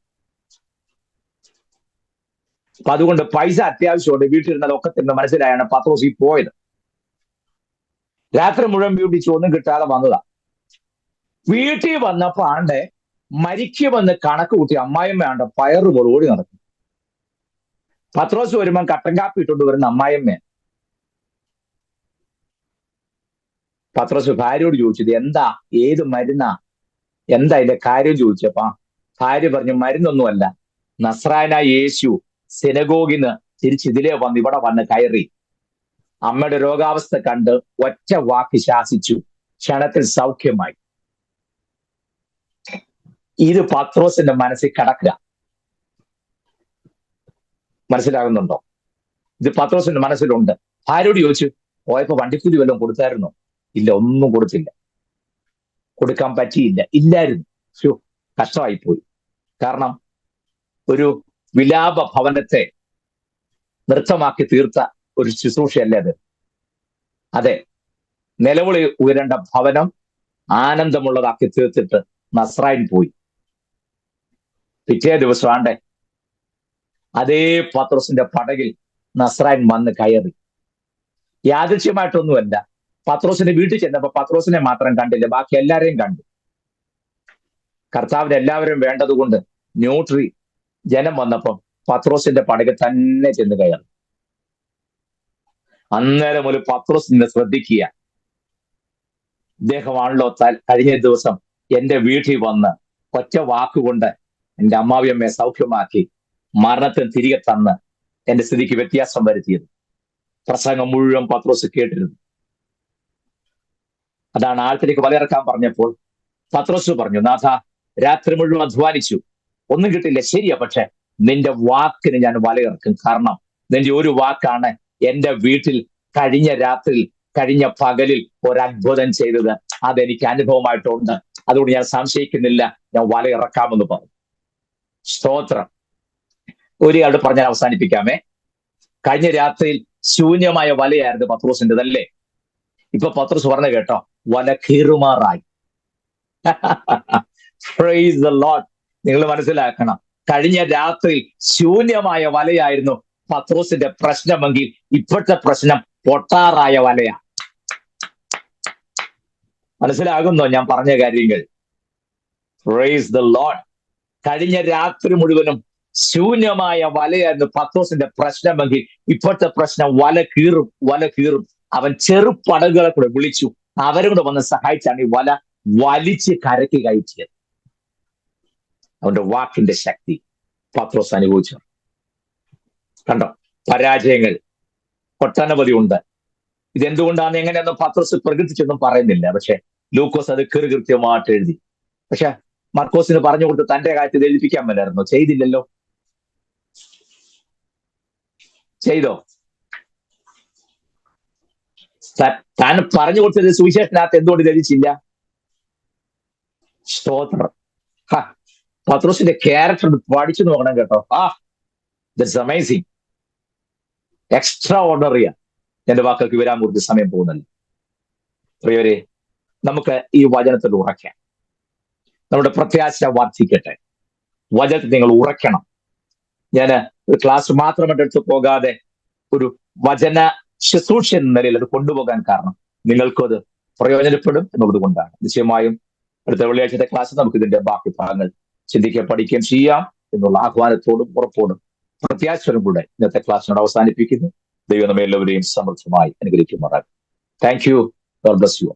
അപ്പൊ അതുകൊണ്ട് പൈസ അത്യാവശ്യമുണ്ട്, വീട്ടിലിരുന്നാൽ ഒക്കത്തിന്ന് മനസ്സിലായാണ് പത്രോസ് ഈ പോയത്. രാത്രി മുഴുവൻ വീട്ടിച്ച് ഒന്നും കിട്ടാതെ വന്നതാ. വീട്ടിൽ വന്നപ്പോ ആണ്ടെ മരിക്കുമെന്ന് കണക്ക് കൂട്ടി അമ്മായിമ്മ ആണ്ട് പയറുപോലെ ഓടി നടക്കും. പത്രോസ് വരുമ്പം കട്ടൻ കാപ്പി ഇട്ടുകൊണ്ട് വരുന്ന അമ്മായിമ്മ. പത്രോസ് ഭാര്യയോട് ചോദിച്ചത് എന്താ, ഏത് മരുന്നാ, എന്താ ഇതിന്റെ കാര്യം ചോദിച്ചപ്പാ ഭാര്യ പറഞ്ഞു, മരുന്നൊന്നുമല്ല, നസ്രായനായ യേശു സിനഗോഗിന്ന് തിരിച്ചിതിലേ വന്ന് ഇവിടെ വന്ന് കയറി അമ്മയുടെ രോഗാവസ്ഥ കണ്ട് ഒറ്റ വാക്ക് ശാസിച്ചു, ക്ഷണത്തിൽ സൗഖ്യമായി. ഇത് പത്രോസിന്റെ മനസ്സിൽ കിടക്കുക. മനസ്സിലാകുന്നുണ്ടോ? ഇത് പത്രോസിന്റെ മനസ്സിലുണ്ട്. ഭാര്യയോട് ചോദിച്ചു, പോയപ്പോ വണ്ടിക്കൂലി വല്ലതും കൊടുത്തായിരുന്നോ? ഇല്ല, ഒന്നും കൊടുത്തില്ല, കൊടുക്കാൻ പറ്റിയില്ല, ഇല്ലായിരുന്നു. കഷ്ടമായിപ്പോയി. കാരണം ഒരു വിലാപ ഭവനത്തെ നൃത്തമാക്കി തീർത്ത ഒരു ശുശ്രൂഷയല്ലേ അത്. അതെ, നിലവിളി ഉയരേണ്ട ഭവനം ആനന്ദമുള്ളതാക്കി തീർത്തിട്ട് നസ്രായൻ പോയി. പിറ്റേ ദിവസം ആണ്ടെ അതേ പത്രോസിന്റെ പടകിൽ നസ്രായൻ വന്ന് കയറി. യാദൃശ്യമായിട്ടൊന്നുമല്ല. പത്രോസിന്റെ വീട്ടിൽ ചെന്നപ്പോ പത്രോസിനെ മാത്രം കണ്ടില്ല, ബാക്കി എല്ലാരെയും കണ്ടു. കർത്താവിന് എല്ലാവരും വേണ്ടതുകൊണ്ട് ന്യൂട്രി ജനം വന്നപ്പം പത്രോസിന്റെ പടകിൽ തന്നെ ചെന്ന് കയറി. അന്നേരം ഒരു പത്രോസ് നിന്ന് ശ്രദ്ധിക്കുക, ഇദ്ദേഹമാണല്ലോ കഴിഞ്ഞ ദിവസം എന്റെ വീട്ടിൽ വന്ന് ഒറ്റ വാക്കുകൊണ്ട് എന്റെ അമ്മാവിയമ്മയെ സൗഖ്യമാക്കി മരണത്തിന് തിരികെ തന്ന് എന്റെ സ്ഥിതിക്ക് വ്യത്യാസം വരുത്തിയത്. പ്രസംഗം മുഴുവൻ പത്രോസ് കേട്ടിരുന്നു. അതാണ് ആഴത്തിലേക്ക് വലയിറക്കാൻ പറഞ്ഞപ്പോൾ പത്രോസ് പറഞ്ഞു, നാഥ, രാത്രി മുഴുവൻ അധ്വാനിച്ചു, ഒന്നും കിട്ടില്ല, ശരിയാ, പക്ഷെ നിന്റെ വാക്കിന് ഞാൻ വലയിറക്കും. കാരണം നിന്റെ ഒരു വാക്കാണ് എന്റെ വീട്ടിൽ കഴിഞ്ഞ രാത്രിയിൽ കഴിഞ്ഞ പകലിൽ ഒരത്ഭുതം ചെയ്തത്. അതെനിക്ക് അനുഭവമായിട്ടുണ്ട്. അതുകൊണ്ട് ഞാൻ സംശയിക്കുന്നില്ല, ഞാൻ വലയിറക്കാമെന്ന് പറഞ്ഞു. സ്തോത്രം. ഒരാൾ പറഞ്ഞാൽ അവസാനിപ്പിക്കാമേ. കഴിഞ്ഞ രാത്രിയിൽ ശൂന്യമായ വലയായിരുന്നു പത്രോസിൻ്റെതല്ലേ? ഇപ്പൊ പത്രോസ് പറഞ്ഞു കേട്ടോ, വല കീറുമാറായി. Praise the Lord. നിങ്ങൾ മനസ്സിലാക്കണം, കഴിഞ്ഞ രാത്രിയിൽ ശൂന്യമായ വലയായിരുന്നു പത്രോസിന്റെ പ്രശ്നമെങ്കിൽ ഇപ്പോഴത്തെ പ്രശ്നം പൊട്ടാറായ വലയാ. മനസ്സിലാകുന്നോ ഞാൻ പറഞ്ഞ കാര്യങ്ങൾ? Praise the Lord. കഴിഞ്ഞ രാത്രി മുഴുവനും ശൂന്യമായ വലയായിരുന്നു പത്രോസിന്റെ പ്രശ്നമെങ്കിൽ ഇപ്പോഴത്തെ പ്രശ്നം വല കീറും. അവൻ ചെറുപടകുകളെ കൂടെ വിളിച്ചു, അവരും കൂടെ വന്ന് സഹായിച്ചാണ് ഈ വല വലിച്ച് കരയ്ക്ക് കയറ്റിയത്. അവന്റെ വാക്കിന്റെ ശക്തി പത്രോസ് അനുഭവിച്ചു. കണ്ടോ, പരാജയങ്ങൾ ഒട്ടനവധി ഉണ്ട്. ഇതെന്തുകൊണ്ടാണ് എങ്ങനെയൊന്നും പത്രോസ് പ്രകൃതിച്ചൊന്നും പറയുന്നില്ല. പക്ഷെ ലൂക്കോസ് അത് കൃത്യമായിട്ട് എഴുതി. പക്ഷെ മർക്കോസിന് പറഞ്ഞു കൊടുത്ത് തന്റെ കാര്യത്തിൽ എഴുതിപ്പിക്കാൻ മേലായിരുന്നോ? ചെയ്തില്ലല്ലോ. ചെയ്തോ? താൻ പറഞ്ഞു കൊടുത്തത് സുവിശേഷനകത്ത് എന്തുകൊണ്ട് രചിച്ചില്ല? സ്തോത്രം. പത്രോസിന്റെ ക്യാരക്ടർ പഠിച്ചു നോക്കണം കേട്ടോ. ദറ്റ്സ് അമേസിങ്, എക്സ്ട്രാ ഓർഡിനറിയാ. എന്റെ വാക്കുകൾക്ക് വരാൻ കുറിച്ച് സമയം പോകുന്നല്ലോ. പ്രിയരെ, നമുക്ക് ഈ വചനത്തിൽ ഉറയ്ക്കാം. നമ്മുടെ പ്രത്യാശ വർദ്ധിക്കട്ടെ. വചനത്തിൽ നിങ്ങൾ ഉറയ്ക്കണം. ഞാൻ ഒരു ക്ലാസ് മാത്രമായിട്ട് എടുത്തു പോകാതെ ഒരു വചന ശുശ്രൂഷ എന്ന നിലയിൽ അത് കൊണ്ടുപോകാൻ കാരണം നിങ്ങൾക്കത് പ്രയോജനപ്പെടും എന്നുള്ളത് കൊണ്ടാണ്. നിശ്ചയമായും അടുത്ത വെള്ളിയാഴ്ചത്തെ ക്ലാസ് നമുക്ക് ഇതിന്റെ ബാക്കി ഭാഗങ്ങൾ ചിന്തിക്കാൻ പഠിക്കുകയും ചെയ്യാം എന്നുള്ള ആഹ്വാനത്തോടും ഉറപ്പോടും പ്രത്യാശയോടും കൂടെ ഇന്നത്തെ ക്ലാസ്സിനോട് അവസാനിപ്പിക്കുന്നു. ദൈവം നമ്മെ എല്ലാവരെയും സമൃദ്ധമായി അനുഗ്രഹിക്കുമാറാകട്ടെ. Thank you. God bless you.